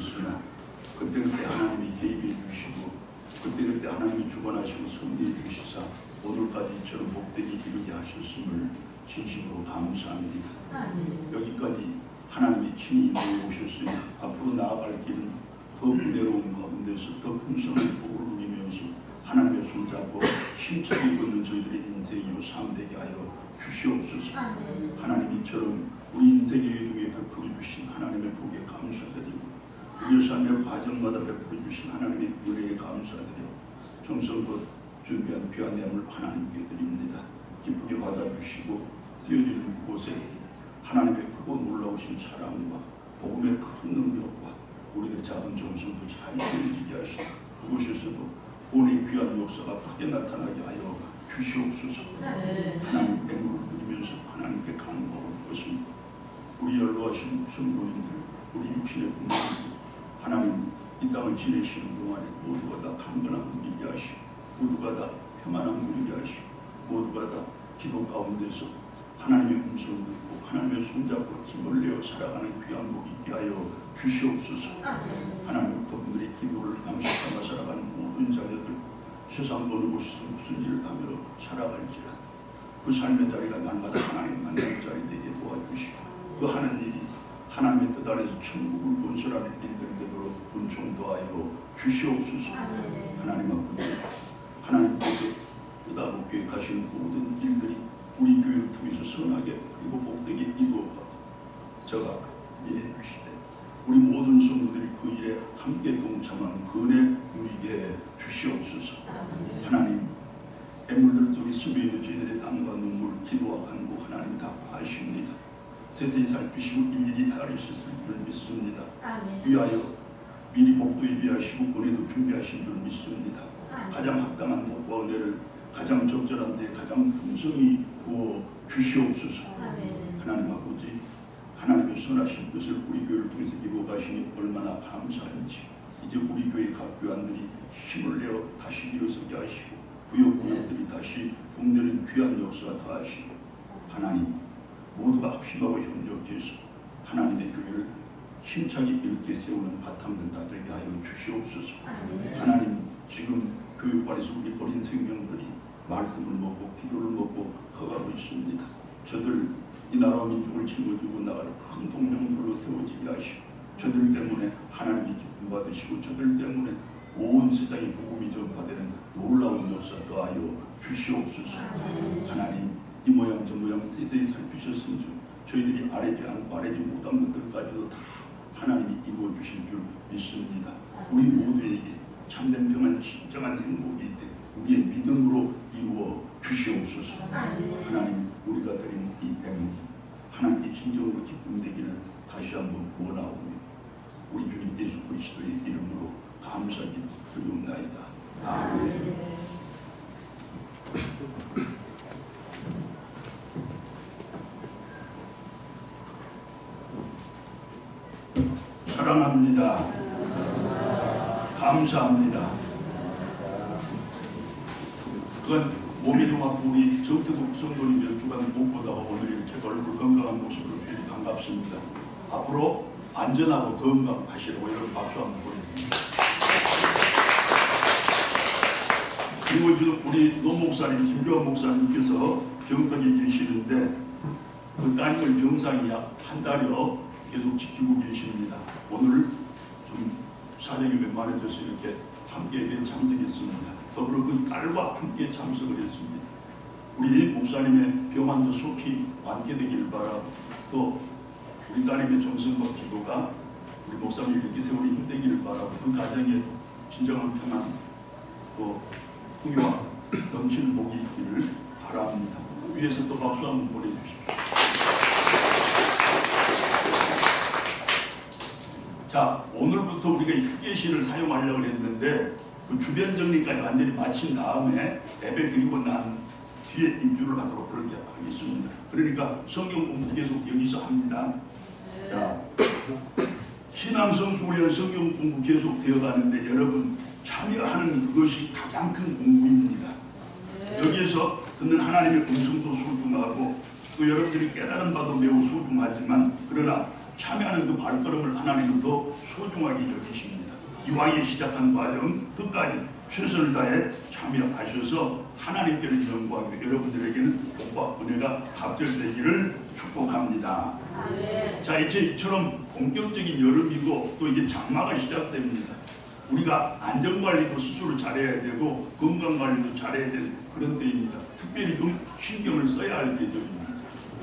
있으나 그때 하나님이 개입해 주시고 그때 하나님이 주관하시고 섭리해 주시사 오늘까지 이처럼 복되게 이루게 하셨음을 진심으로 감사합니다. 여기까지 하나님이 친히 인도해 오셨으니 앞으로 나아갈 길은 더 은혜로운 가운데서 더 풍성한 복을 누리면서 하나님의 손잡고 힘차게 걷는 저희들의 인생이요 삶되게 하여 주시옵소서. 하나님 이처럼 우리 인생의 중에 베풀어 주신 하나님의 복에 감사드리고 우리 삶의 과정마다 베풀어 주신 하나님의 은혜에 감사드려 정성껏 준비한 귀한 예물 하나님께 드립니다. 기쁘게 받아주시고 쓰여지는 그곳에 하나님의 크고 놀라우신 사랑과 복음의 큰 능력과 우리들의 작은 정성도 잘 쓰여지게 하시고 그곳에서도 본의 귀한 역사가 크게 나타나게 하여 주시옵소서. 하나님 애물을 드리면서 하나님께 간구하는 것은 우리 연로하신 성도님들 우리 육신의 부모님들 하나님 이 땅을 지내시는 동안에 모두가 다 강건함 누리게 하시고 모두가 다 평안함 누리게 하시고 모두가 다 기도 가운데서 하나님의 음성 듣고 하나님의 손잡고 힘을 내어 살아가는 귀한 복 있게 하여 주시옵소서. 하나님 그분들의 기도를 감식하며 살아가는 모든 자녀들 세상 어느 곳에서 무슨 일을 하며 살아갈지라 그 삶의 자리가 날마다 하나님 만나는 자리 되게 도와주시고 그 하는 일이 하나님의 뜻 안에서 천국을 건설하는 일들 되도록 은총 도하여 주시옵소서. 하나님 아버지 하나님께서 뜻하고 계획하시는 모든 일들이 우리 교회를 통해서 선하게 그리고 복되게 이루어가고 저가 해주시되 우리 모든 성도들이 그 일에 함께 동참하는 그 은혜 누리게 주시옵소서. 하나님 애물들 속에 숨어있는 저희들의 땀과 눈물 기도와 간구 하나님 다 아십니다. 세세히 살피시고 일일이 헤아리셨을 줄 믿습니다. 위하여 미리 복도 예비하시고 은혜도 준비하신 줄 믿습니다. 가장 합당한 복과 은혜를 가장 적절한 데 가장 풍성히 부어 주시옵소서. 하나님 아버지 하나님의 선하신 뜻을 우리 교회를 통해서 이루어 가시니 얼마나 감사한지 이제 우리 교회 각 교환들이 힘을 내어 다시 일어서게 하시고 구역구역들이 다시 붕대는 귀한 역사 다 하시고 하나님 모두가 합심하고 협력해서 하나님의 교회를 힘차게 이렇게 세우는 바탕들 다 되게 하여 주시옵소서. 하나님 지금 교육반에서 우리 어린 생명들이 말씀을 먹고 기도를 먹고 커가고 있습니다. 저들 이 나라와 민족을 짊어지고 나갈 큰 동명들로 세워지게 하시고 저들 때문에 하나님이 기쁨 받으시고 저들 때문에 온 세상에 복음이 전파되는 놀라운 역사 더하여 주시옵소서. 하나님 이 모양 저 모양 세세히 살피셨은 줄 저희들이 아뢰지 않고 아뢰지 못한 것들까지도 다 하나님이 이루어 주실 줄 믿습니다. 우리 모두에게 참된 평안 진정한 행복이 있되 우리의 믿음으로 이루어 주시옵소서. 하나님 우리가 드린 이 애물이 하나님께 진정으로 기쁨 되기를 다시 한번 원하오며 우리 주님 예수 그리스도의 이름으로 감사기도 드리옵나이다. 아멘. 사랑합니다. 감사합니다. 그건 몸이 좀 아프고 우리 정태국 성도님 몇 주간 못 보다가 오늘 이렇게 얼굴 건강한 모습으로 뵈니 반갑습니다. 앞으로 안전하고 건강하시라고 여러분 박수 한번 보내드립니다. 그리고 지금 우리 노 목사님, 김조한 목사님께서 병석에 계시는데 그 따님을 병상이 약 한 달여 계속 지키고 계십니다. 오늘 좀 사정이 웬만해져서 이렇게 함께 예배에 참석했습니다. 더불어 그 딸과 함께 참석을 했습니다. 우리 목사님의 병환도 속히 완쾌되기를 바라고 또 우리 따님의 정성과 기도가 우리 목사님이 이렇게 세월이 힘되기를 바라고 그 가정에 진정한 평안 또 풍요와 넘치는 복이 있기를 바랍니다. 위에서 또 박수 한번 보내주십시오. 자, 오늘부터 우리가 휴게실을 사용하려고 했는데 그 주변 정리까지 완전히 마친 다음에 예배 드리고 난 뒤에 입주를 하도록 그렇게 하겠습니다. 그러니까 성경 공부 계속 여기서 합니다. 자, 신앙성수훈련 성경 공부 계속 되어가는데 여러분 참여하는 그것이 가장 큰 공부입니다. 여기에서 듣는 하나님의 음성도 소중하고 또 여러분들이 깨달은 바도 매우 소중하지만 그러나 참여하는 그 발걸음을 하나님은 더 소중하게 여기십니다. 이왕에 시작한 과정 끝까지 최선을 다해 참여하셔서 하나님께는 영광이고 여러분들에게는 복과 은혜가 갑절되기를 축복합니다. 자, 이제 이처럼 본격적인 여름이고 또 이제 장마가 시작됩니다. 우리가 안전관리도 스스로 잘해야 되고 건강관리도 잘해야 되는 그런 때입니다. 특별히 좀 신경을 써야 할 계절입니다.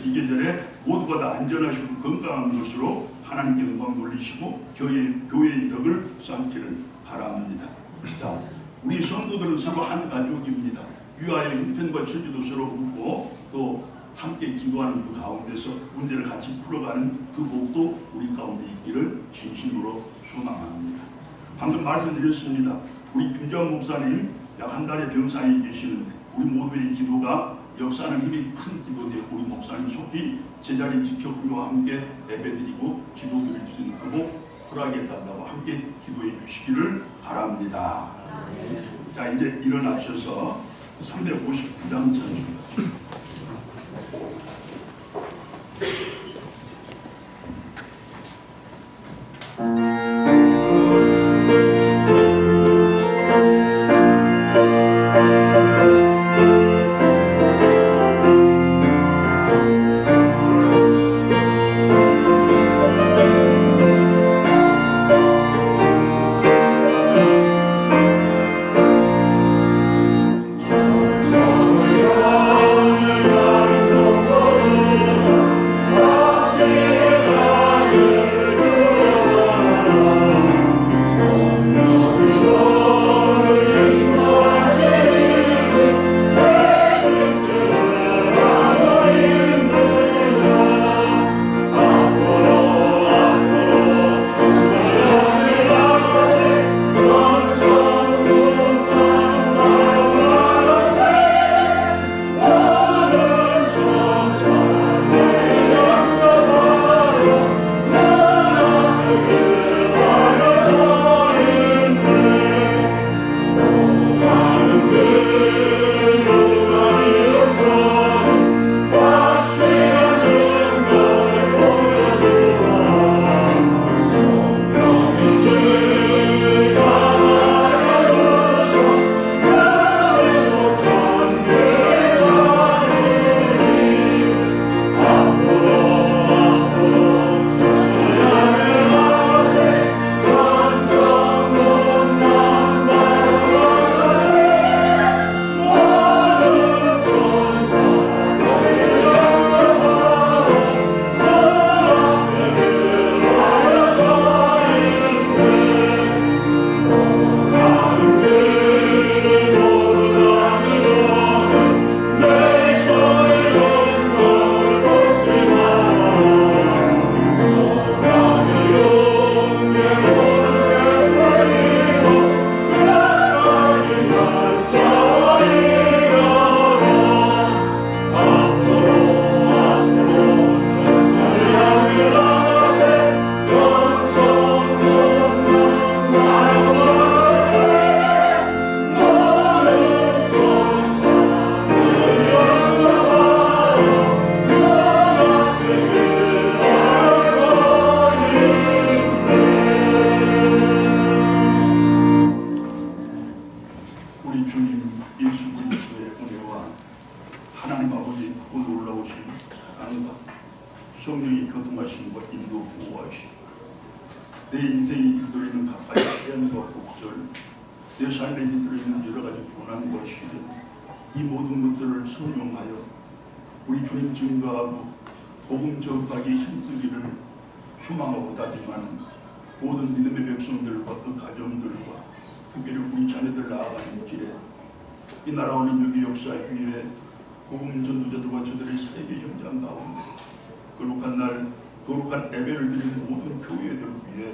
이 계절에 모두가 다 안전하시고 건강한 것으로 하나님께 영광 돌리시고 교회의 덕을 쌓기를 바랍니다. 자, 우리 성도들은 서로 한 가족입니다. 유아의 형편과 처지도 서로 묻고 또 함께 기도하는 그 가운데서 문제를 같이 풀어가는 그 복도 우리 가운데 있기를 진심으로 소망합니다. 방금 말씀드렸습니다. 우리 김주환 목사님 약 한 달의 병상에 계시는데 우리 모두의 기도가 역사하는 힘이 큰 기도되어 우리 목사님 속히 제자리 지켜 우리와 함께 예배드리고 기도드릴 수 있는 그 복 허락해 달라고 함께 기도해 주시기를 바랍니다. 자, 이제 일어나셔서 359장 찬송가 내 인생이 깃들어있는 각가지 시련과 곡절, 내 삶에 깃들어있는 여러 가지 고난과 시련, 이 모든 것들을 순종하여 우리 주님 증거하고 복음 전파기에 힘쓰기를 소망하고 다짐하는 모든 믿음의 백성들과 그 가정들과 특별히 우리 자녀들 나아가는 길에 이 나라 원인족의 역사 위에 복음 전도자들과 저들의 세계 현장 가운데 거룩한 날 거룩한 예배를 드리는 모든 교회들 위해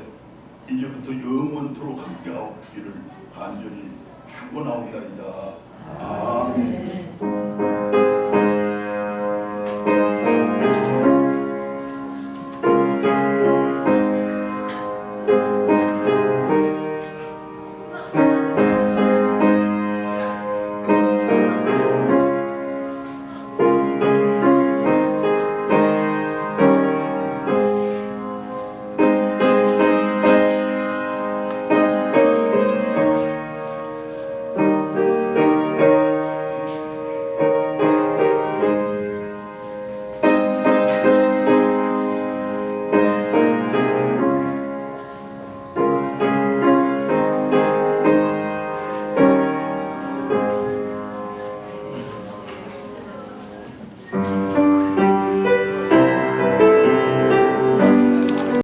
이제부터 영원토록 함께하옵기를 간절히 축원하옵나이다. 아멘.